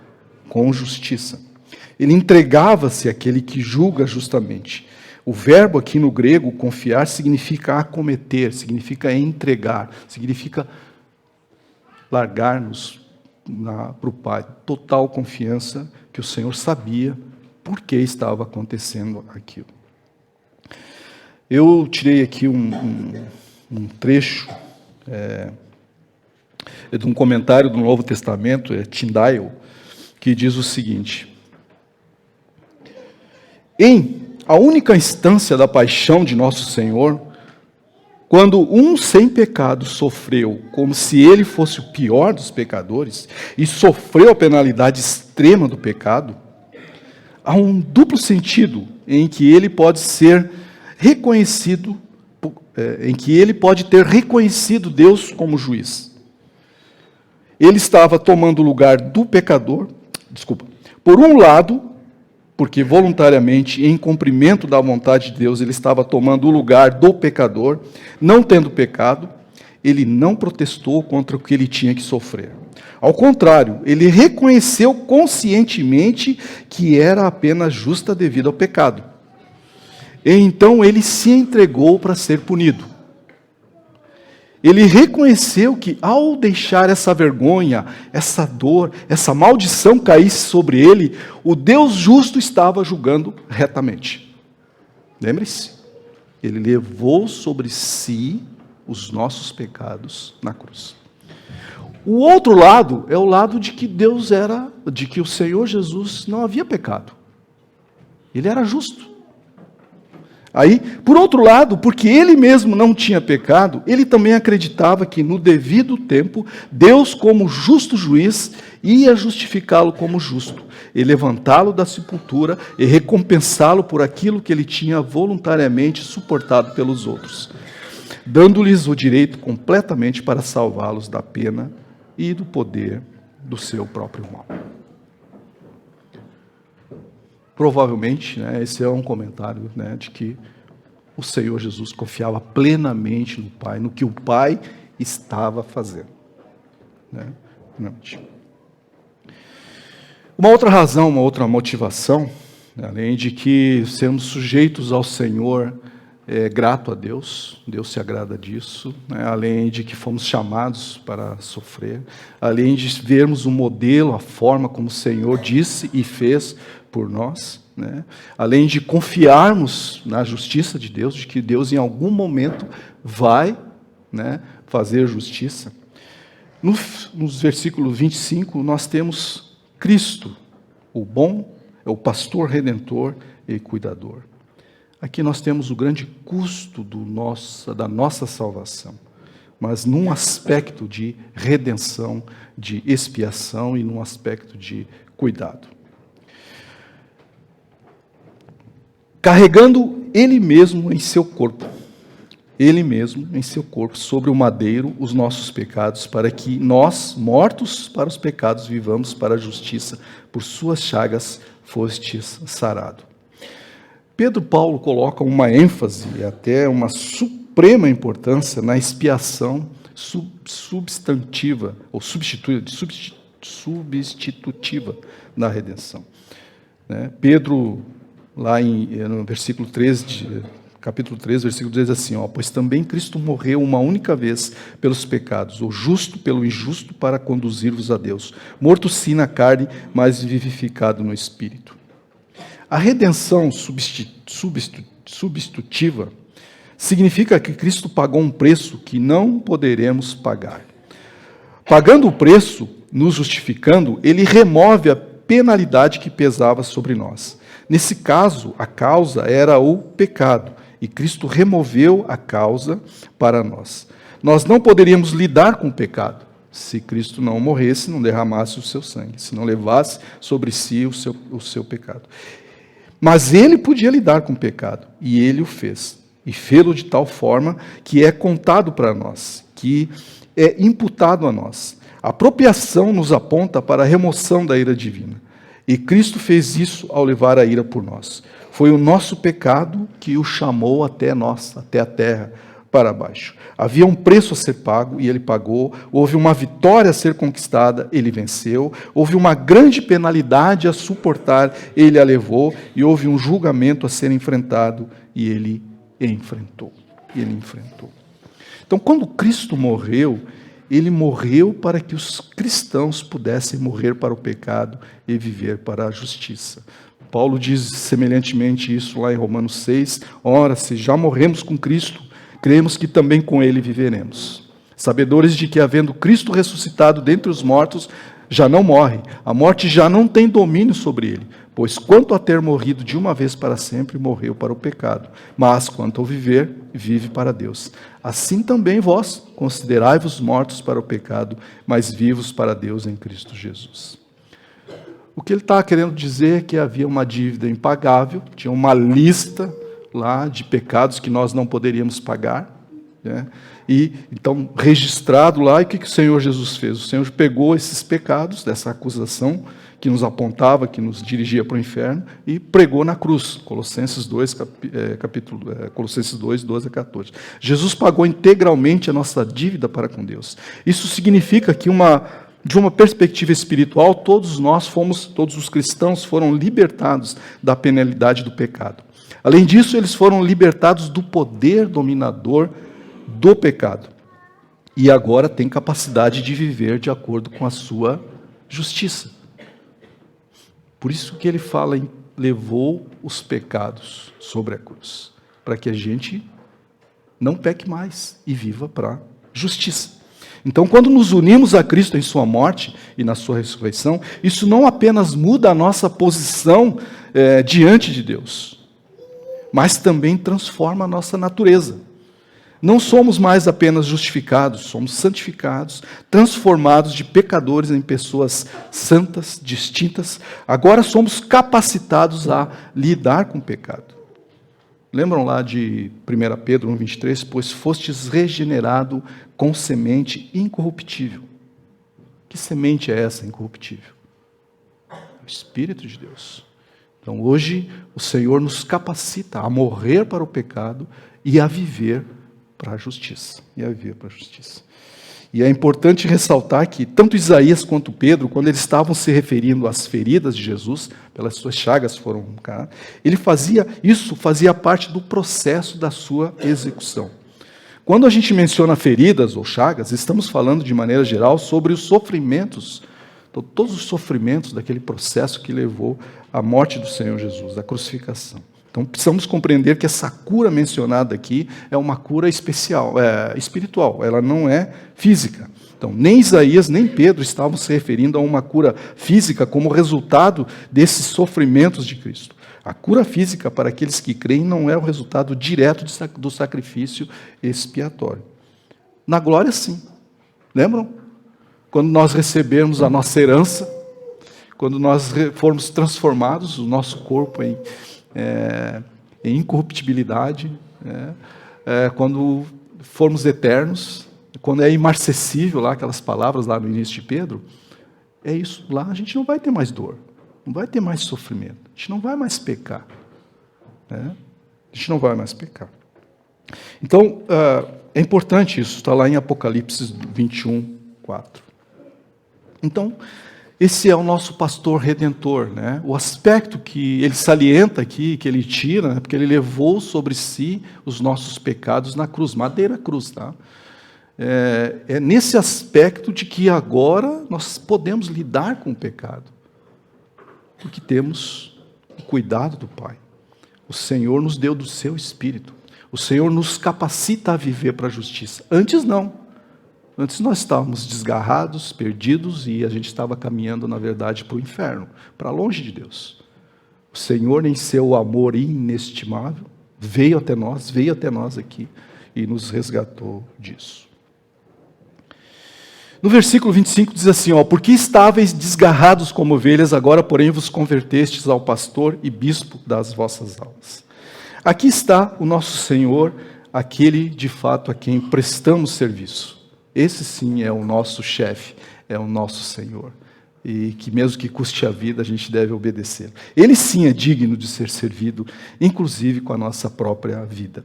com justiça. Ele entregava-se àquele que julga justamente. O verbo aqui no grego, confiar, significa acometer, significa entregar, significa largar-nos para o Pai. Total confiança que o Senhor sabia por que estava acontecendo aquilo. Eu tirei aqui um trecho de um comentário do Novo Testamento, Tyndale, que diz o seguinte: em a única instância da paixão de nosso Senhor, quando um sem pecado sofreu como se ele fosse o pior dos pecadores e sofreu a penalidade extrema do pecado, há um duplo sentido em que ele pode ser reconhecido, em que ele pode ter reconhecido Deus como juiz. Ele estava tomando o lugar do pecador, por um lado, porque voluntariamente, em cumprimento da vontade de Deus, ele estava tomando o lugar do pecador, não tendo pecado, ele não protestou contra o que ele tinha que sofrer. Ao contrário, ele reconheceu conscientemente que era a pena justa devido ao pecado. E então ele se entregou para ser punido. Ele reconheceu que, ao deixar essa vergonha, essa dor, essa maldição caísse sobre ele, o Deus justo estava julgando retamente. Lembre-se, ele levou sobre si os nossos pecados na cruz. O outro lado é o lado de que de que o Senhor Jesus não havia pecado. Ele era justo. Aí, por outro lado, porque ele mesmo não tinha pecado, ele também acreditava que no devido tempo, Deus, como justo juiz, ia justificá-lo como justo, e levantá-lo da sepultura e recompensá-lo por aquilo que ele tinha voluntariamente suportado pelos outros, dando-lhes o direito completamente para salvá-los da pena e do poder do seu próprio mal. Provavelmente, esse é um comentário de que o Senhor Jesus confiava plenamente no Pai, no que o Pai estava fazendo. Uma outra razão, uma outra motivação, além de que sermos sujeitos ao Senhor, grato a Deus, Deus se agrada disso, além de que fomos chamados para sofrer, além de vermos o modelo, a forma como o Senhor disse e fez por nós, além de confiarmos na justiça de Deus, de que Deus em algum momento vai fazer justiça. Nos versículos 25, nós temos Cristo, o bom, o pastor redentor e cuidador. Aqui nós temos o grande custo da nossa salvação, mas num aspecto de redenção, de expiação e num aspecto de cuidado. Carregando Ele mesmo em seu corpo, sobre o madeiro, os nossos pecados, para que nós, mortos para os pecados, vivamos para a justiça, por suas chagas fostes sarado. Paulo coloca uma ênfase e até uma suprema importância na expiação substantiva, ou substitutiva da redenção. Pedro lá no versículo 13, capítulo 3, versículo 3, assim, pois também Cristo morreu uma única vez pelos pecados, o justo pelo injusto, para conduzir-vos a Deus, morto sim na carne, mas vivificado no Espírito. A redenção substitutiva significa que Cristo pagou um preço que não poderemos pagar. Pagando o preço, nos justificando, ele remove a penalidade que pesava sobre nós. Nesse caso, a causa era o pecado, e Cristo removeu a causa para nós. Nós não poderíamos lidar com o pecado se Cristo não morresse, não derramasse o seu sangue, se não levasse sobre si o seu pecado. Mas ele podia lidar com o pecado, e ele o fez. E fê-lo de tal forma que é contado para nós, que é imputado a nós. A propiação nos aponta para a remoção da ira divina. E Cristo fez isso ao levar a ira por nós. Foi o nosso pecado que o chamou até nós, até a terra, para baixo. Havia um preço a ser pago e ele pagou. Houve uma vitória a ser conquistada, ele venceu. Houve uma grande penalidade a suportar, ele a levou. E houve um julgamento a ser enfrentado e ele enfrentou. Então, quando Cristo morreu, ele morreu para que os cristãos pudessem morrer para o pecado e viver para a justiça. Paulo diz semelhantemente isso lá em Romanos 6. Ora, se já morremos com Cristo, cremos que também com ele viveremos. Sabedores de que, havendo Cristo ressuscitado dentre os mortos, já não morre. A morte já não tem domínio sobre ele. Pois quanto a ter morrido de uma vez para sempre, morreu para o pecado. Mas quanto ao viver, vive para Deus. Assim também vós, considerai-vos mortos para o pecado, mas vivos para Deus em Cristo Jesus. O que ele está querendo dizer é que havia uma dívida impagável, tinha uma lista lá de pecados que nós não poderíamos pagar, né? E então, registrado lá, e o que o Senhor Jesus fez? O Senhor pegou esses pecados, dessa acusação que nos apontava, que nos dirigia para o inferno, e pregou na cruz. Colossenses 2, Colossenses 2, 12 a 14. Jesus pagou integralmente a nossa dívida para com Deus. Isso significa que de uma perspectiva espiritual, todos os cristãos foram libertados da penalidade do pecado. Além disso, eles foram libertados do poder dominador do pecado. E agora têm capacidade de viver de acordo com a sua justiça. Por isso que ele fala em levou os pecados sobre a cruz, para que a gente não peque mais e viva para a justiça. Então, quando nos unimos a Cristo em sua morte e na sua ressurreição, isso não apenas muda a nossa posição diante de Deus, mas também transforma a nossa natureza. Não somos mais apenas justificados, somos santificados, transformados de pecadores em pessoas santas, distintas. Agora somos capacitados a lidar com o pecado. Lembram lá de 1 Pedro 1,23? Pois fostes regenerado com semente incorruptível. Que semente é essa incorruptível? O Espírito de Deus. Então hoje o Senhor nos capacita a morrer para o pecado e a viver para a justiça. E é importante ressaltar que tanto Isaías quanto Pedro, quando eles estavam se referindo às feridas de Jesus, pelas suas chagas foram, ele fazia parte do processo da sua execução. Quando a gente menciona feridas ou chagas, estamos falando de maneira geral sobre os sofrimentos, todos os sofrimentos daquele processo que levou à morte do Senhor Jesus, da crucificação. Então, precisamos compreender que essa cura mencionada aqui é uma cura espiritual, ela não é física. Então, nem Isaías, nem Pedro estavam se referindo a uma cura física como resultado desses sofrimentos de Cristo. A cura física para aqueles que creem não é o resultado direto do sacrifício expiatório. Na glória, sim. Lembram? Quando nós recebermos a nossa herança, quando nós formos transformados, o nosso corpo em incorruptibilidade, quando formos eternos, quando é imarcessível, lá, aquelas palavras lá no início de Pedro, é isso, lá a gente não vai ter mais dor, não vai ter mais sofrimento, a gente não vai mais pecar. A gente não vai mais pecar. Então, é importante isso, está lá em Apocalipse 21, 4. Então, Esse é o nosso pastor redentor, né? O aspecto que ele salienta aqui, que ele tira, né? Porque ele levou sobre si os nossos pecados na cruz, madeira cruz, tá? É nesse aspecto de que agora nós podemos lidar com o pecado, porque temos o cuidado do Pai. O Senhor nos deu do seu Espírito. O Senhor nos capacita a viver para a justiça. Antes não. Antes nós estávamos desgarrados, perdidos, e a gente estava caminhando, na verdade, para o inferno, para longe de Deus. O Senhor, em seu amor inestimável, veio até nós aqui e nos resgatou disso. No versículo 25 diz assim, porque estáveis desgarrados como ovelhas, agora, porém, vos convertestes ao pastor e bispo das vossas almas. Aqui está o nosso Senhor, aquele, de fato, a quem prestamos serviço. Esse, sim, é o nosso chefe, é o nosso Senhor. E que, mesmo que custe a vida, a gente deve obedecer. Ele, sim, é digno de ser servido, inclusive com a nossa própria vida.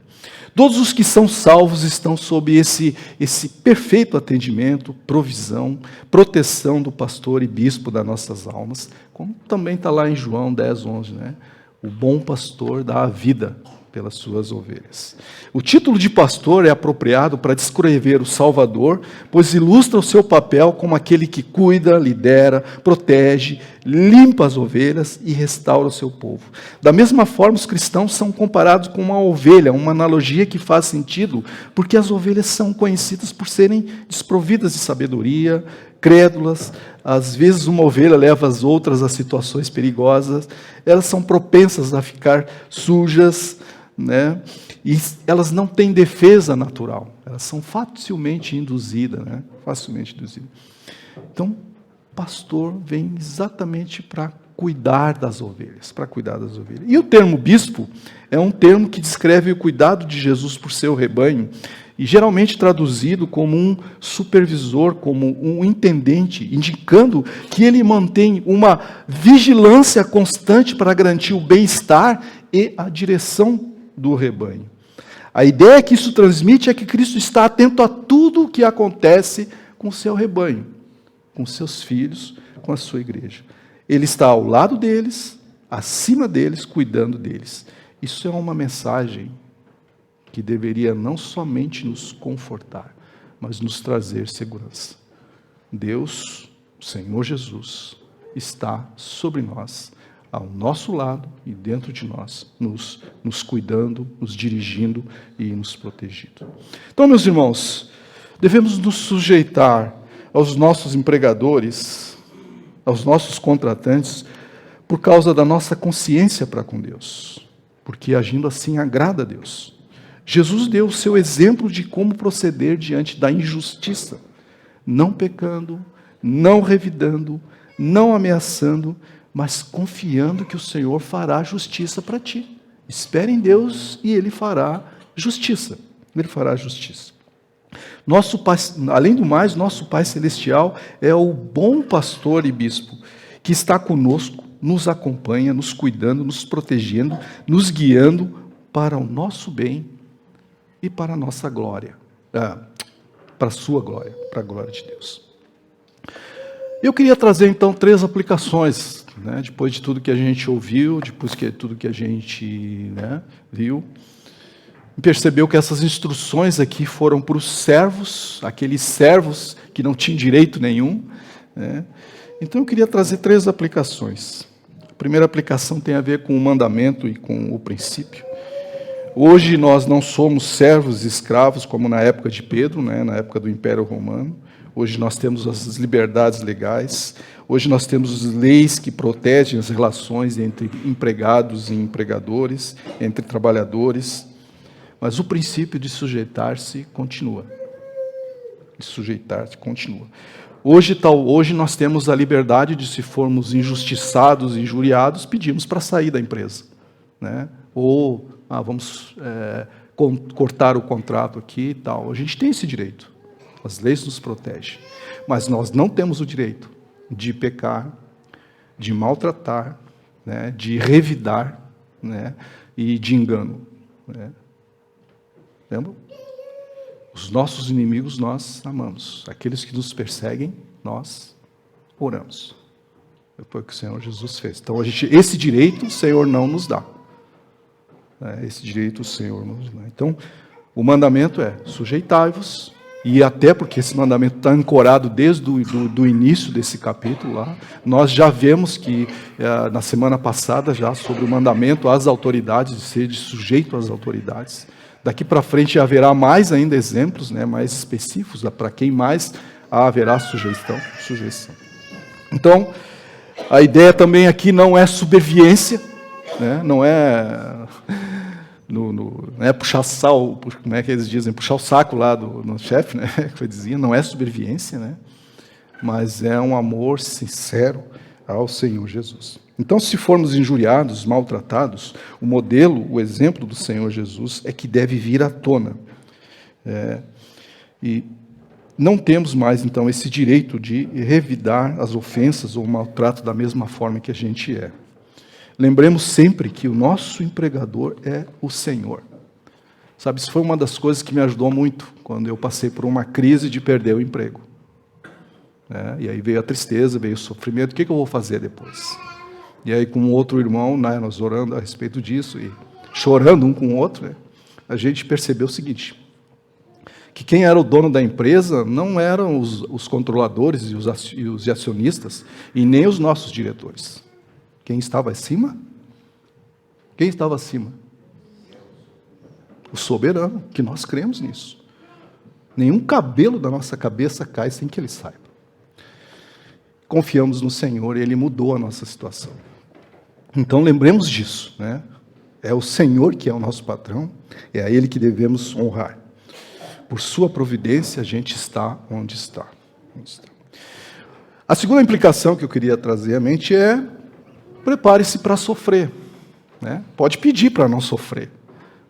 Todos os que são salvos estão sob esse perfeito atendimento, provisão, proteção do pastor e bispo das nossas almas, como também está lá em João 10, 11, né? O bom pastor dá a vida pelas suas ovelhas. O título de pastor é apropriado para descrever o Salvador, pois ilustra o seu papel como aquele que cuida, lidera, protege, limpa as ovelhas e restaura o seu povo. Da mesma forma, os cristãos são comparados com uma ovelha, uma analogia que faz sentido, porque as ovelhas são conhecidas por serem desprovidas de sabedoria, crédulas. Às vezes uma ovelha leva as outras a situações perigosas, elas são propensas a ficar sujas, né? E elas não têm defesa natural, elas são facilmente induzidas, né? Facilmente induzidas. Então, o pastor vem exatamente para cuidar das ovelhas, E o termo bispo é um termo que descreve o cuidado de Jesus por seu rebanho, e geralmente traduzido como um supervisor, como um intendente, indicando que ele mantém uma vigilância constante para garantir o bem-estar e a direção do rebanho. A ideia que isso transmite é que Cristo está atento a tudo o que acontece com o seu rebanho, com seus filhos, com a sua igreja. Ele está ao lado deles, acima deles, cuidando deles. Isso é uma mensagem que deveria não somente nos confortar, mas nos trazer segurança. Deus, o Senhor Jesus, está sobre nós, ao nosso lado e dentro de nós, nos cuidando, nos dirigindo e nos protegendo. Então, meus irmãos, devemos nos sujeitar aos nossos empregadores, aos nossos contratantes, por causa da nossa consciência para com Deus, porque agindo assim agrada a Deus. Jesus deu o seu exemplo de como proceder diante da injustiça, não pecando, não revidando, não ameaçando, mas confiando que o Senhor fará justiça para ti. Espere em Deus e Ele fará justiça. Ele fará justiça. Nosso Pai, além do mais, nosso Pai Celestial é o bom pastor e bispo, que está conosco, nos acompanha, nos cuidando, nos protegendo, nos guiando para o nosso bem e para a nossa glória, para a sua glória, para a glória de Deus. Eu queria trazer então 3 aplicações, né, depois de tudo que a gente ouviu, depois de tudo que a gente, né, viu. Percebeu que essas instruções aqui foram para os servos, aqueles servos que não tinham direito nenhum, né? Então eu queria trazer 3 aplicações. A primeira aplicação tem a ver com o mandamento e com o princípio. Hoje nós não somos servos e escravos como na época de Pedro, né, na época do Império Romano. Hoje nós temos as liberdades legais. Hoje nós temos leis que protegem as relações entre empregados e empregadores, entre trabalhadores. Mas o princípio de sujeitar-se continua. Hoje nós temos a liberdade de, se formos injustiçados e injuriados, pedimos para sair da empresa, né? Ou vamos cortar o contrato aqui e tal. A gente tem esse direito. As leis nos protegem. Mas nós não temos o direito de pecar, de maltratar, né, de revidar, né, e de engano, né? Lembra? Os nossos inimigos nós amamos. Aqueles que nos perseguem, nós oramos. Foi o que o Senhor Jesus fez. Então, esse direito o Senhor não nos dá. Esse direito o Senhor não nos dá. Então, o mandamento é: sujeitai-vos, e até porque esse mandamento está ancorado desde do início desse capítulo lá. Nós já vemos que, na semana passada, já sobre o mandamento às autoridades, de ser sujeito às autoridades. Daqui para frente haverá mais ainda exemplos, né, mais específicos, para quem mais haverá sujeição. Então, a ideia também aqui não é subserviência, né, não é puxar como é que eles dizem, puxar o saco lá do chefe, né, que eu dizia, não é subserviência, né, mas é um amor sincero ao Senhor Jesus. Então, se formos injuriados, maltratados, o modelo, o exemplo do Senhor Jesus é que deve vir à tona. E não temos mais, então, esse direito de revidar as ofensas ou o maltrato da mesma forma que a gente é. Lembremos sempre que o nosso empregador é o Senhor. Sabe, isso foi uma das coisas que me ajudou muito quando eu passei por uma crise de perder o emprego. E aí veio a tristeza, veio o sofrimento. O que eu vou fazer depois? E aí, com outro irmão, né, nós orando a respeito disso e chorando um com o outro, né, a gente percebeu o seguinte: que quem era o dono da empresa não eram os controladores e os acionistas, e nem os nossos diretores. Quem estava acima? Quem estava acima? O soberano, que nós cremos nisso. Nenhum cabelo da nossa cabeça cai sem que ele saiba. Confiamos no Senhor e Ele mudou a nossa situação. Então lembremos disso, né? É o Senhor que é o nosso patrão, é a Ele que devemos honrar. Por sua providência a gente está onde está. A segunda implicação que eu queria trazer à mente é: prepare-se para sofrer. Né? Pode pedir para não sofrer,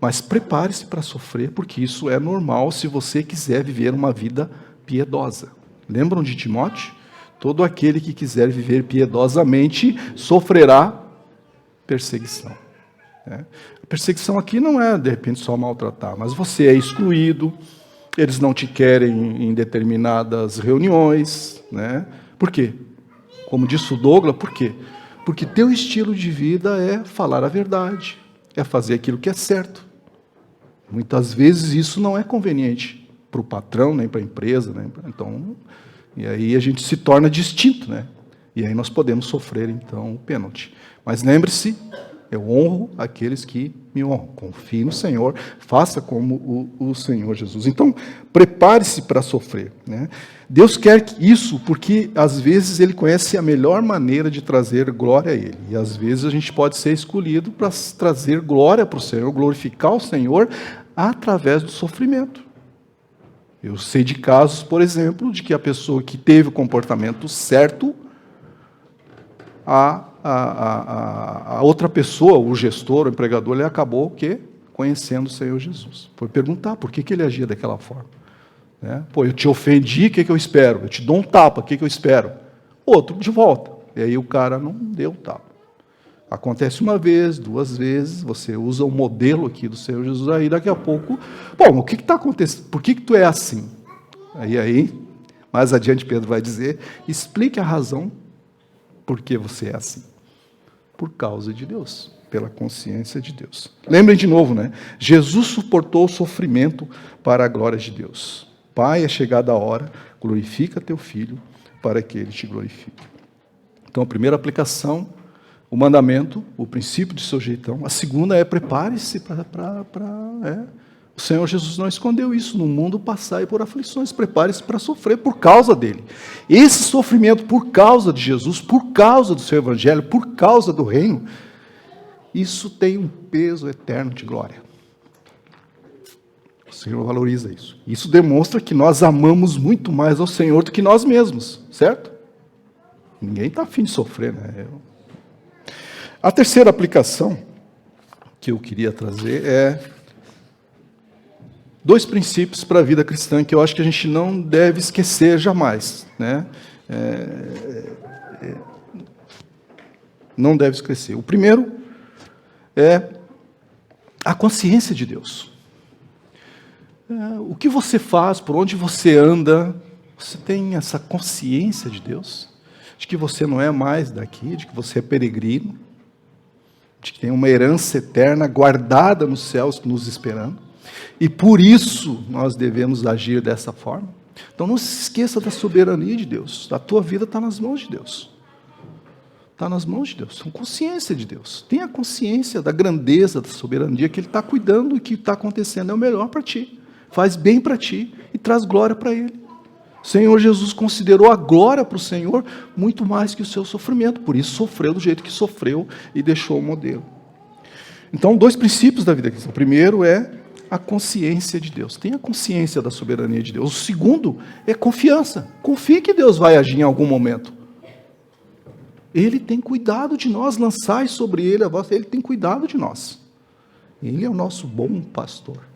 mas prepare-se para sofrer, porque isso é normal se você quiser viver uma vida piedosa. Lembram de Timóteo? Todo aquele que quiser viver piedosamente sofrerá perseguição. A perseguição aqui não é, de repente, só maltratar, mas você é excluído, eles não te querem em determinadas reuniões. Né? Por quê? Como disse o Douglas, por quê? Porque teu estilo de vida é falar a verdade, é fazer aquilo que é certo. Muitas vezes isso não é conveniente para o patrão, nem para a empresa. Então, e aí a gente se torna distinto, né? E aí nós podemos sofrer, então, o pênalti. Mas lembre-se, eu honro aqueles que me honram. Confie no Senhor, faça como o Senhor Jesus. Então, prepare-se para sofrer. Né? Deus quer isso porque, às vezes, Ele conhece a melhor maneira de trazer glória a Ele. E, às vezes, a gente pode ser escolhido para trazer glória para o Senhor, glorificar o Senhor através do sofrimento. Eu sei de casos, por exemplo, de que a pessoa que teve o comportamento certo, a outra pessoa, o gestor, o empregador, ele acabou o quê? Conhecendo o Senhor Jesus. Foi perguntar por que ele agia daquela forma. Né? Pô, eu te ofendi, o que eu espero? Eu te dou um tapa, o que eu espero? Outro de volta. E aí o cara não deu tapa. Acontece uma vez, duas vezes, você usa o modelo aqui do Senhor Jesus, aí daqui a pouco, bom, o que está acontecendo? Por que tu é assim? Aí, mais adiante Pedro vai dizer, explique a razão por que você é assim. Por causa de Deus, pela consciência de Deus. Lembrem de novo, né? Jesus suportou o sofrimento para a glória de Deus. Pai, é chegada a hora, glorifica teu Filho, para que Ele te glorifique. Então, a primeira aplicação, o mandamento, o princípio de sujeitão. A segunda é prepare-se para O Senhor Jesus não escondeu isso. No mundo passai por aflições. Prepare-se para sofrer por causa dele. Esse sofrimento por causa de Jesus, por causa do seu evangelho, por causa do reino, isso tem um peso eterno de glória. O Senhor valoriza isso. Isso demonstra que nós amamos muito mais ao Senhor do que nós mesmos, certo? Ninguém está afim de sofrer, né? A terceira aplicação que eu queria trazer é 2 princípios para a vida cristã que eu acho que a gente não deve esquecer jamais. Né? Não deve esquecer. O primeiro é a consciência de Deus. O que você faz, por onde você anda, você tem essa consciência de Deus? de que você não é mais daqui, de que você é peregrino, de que tem uma herança eterna guardada nos céus nos esperando, e por isso nós devemos agir dessa forma. Então não se esqueça da soberania de Deus, a tua vida está nas mãos de Deus. Está nas mãos de Deus, com consciência de Deus. Tenha consciência da grandeza, da soberania, que Ele está cuidando e que está acontecendo é o melhor para ti. Faz bem para ti e traz glória para Ele. O Senhor Jesus considerou a glória para o Senhor muito mais que o seu sofrimento. Por isso sofreu do jeito que sofreu e deixou o modelo. Então, 2 princípios da vida cristã. O primeiro é a consciência de Deus. Tenha consciência da soberania de Deus. O segundo é confiança. Confie que Deus vai agir em algum momento. Ele tem cuidado de nós, lançai sobre Ele a vossa, Ele tem cuidado de nós. Ele é o nosso bom pastor.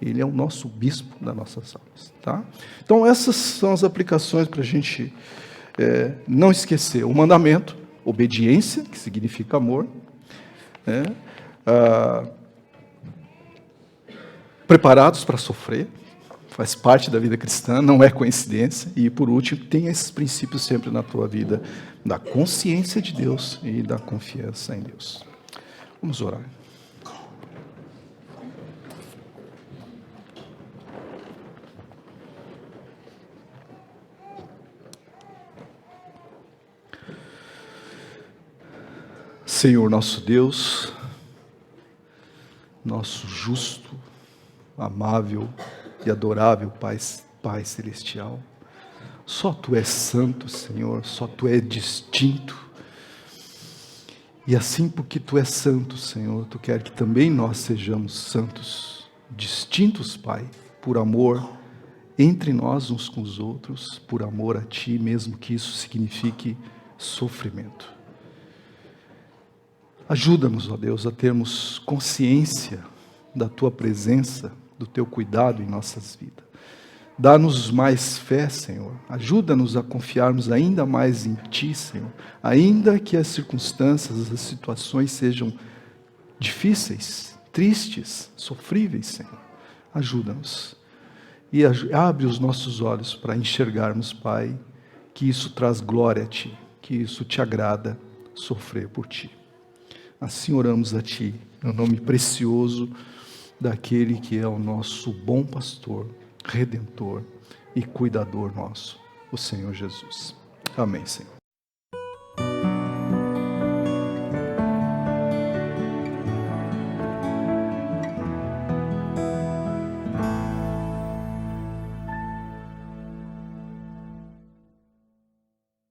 Ele é o nosso bispo das nossas almas. Tá? Então essas são as aplicações para a gente não esquecer. O mandamento, obediência, que significa amor. Preparados para sofrer. Faz parte da vida cristã, não é coincidência. E, por último, tenha esses princípios sempre na tua vida, da consciência de Deus e da confiança em Deus. Vamos orar. Senhor nosso Deus, nosso justo, amável e adorável Pai Celestial, só Tu és santo, Senhor, só Tu és distinto, e assim porque Tu és santo, Senhor, Tu quer que também nós sejamos santos, distintos, Pai, por amor entre nós uns com os outros, por amor a Ti, mesmo que isso signifique sofrimento. Ajuda-nos, ó Deus, a termos consciência da Tua presença, do Teu cuidado em nossas vidas. Dá-nos mais fé, Senhor. Ajuda-nos a confiarmos ainda mais em Ti, Senhor. Ainda que as circunstâncias, as situações sejam difíceis, tristes, sofríveis, Senhor. Ajuda-nos. E abre os nossos olhos para enxergarmos, Pai, que isso traz glória a Ti, que isso Te agrada, sofrer por Ti. Assim oramos a Ti, no nome precioso daquele que é o nosso bom pastor, redentor e cuidador nosso, o Senhor Jesus. Amém, Senhor.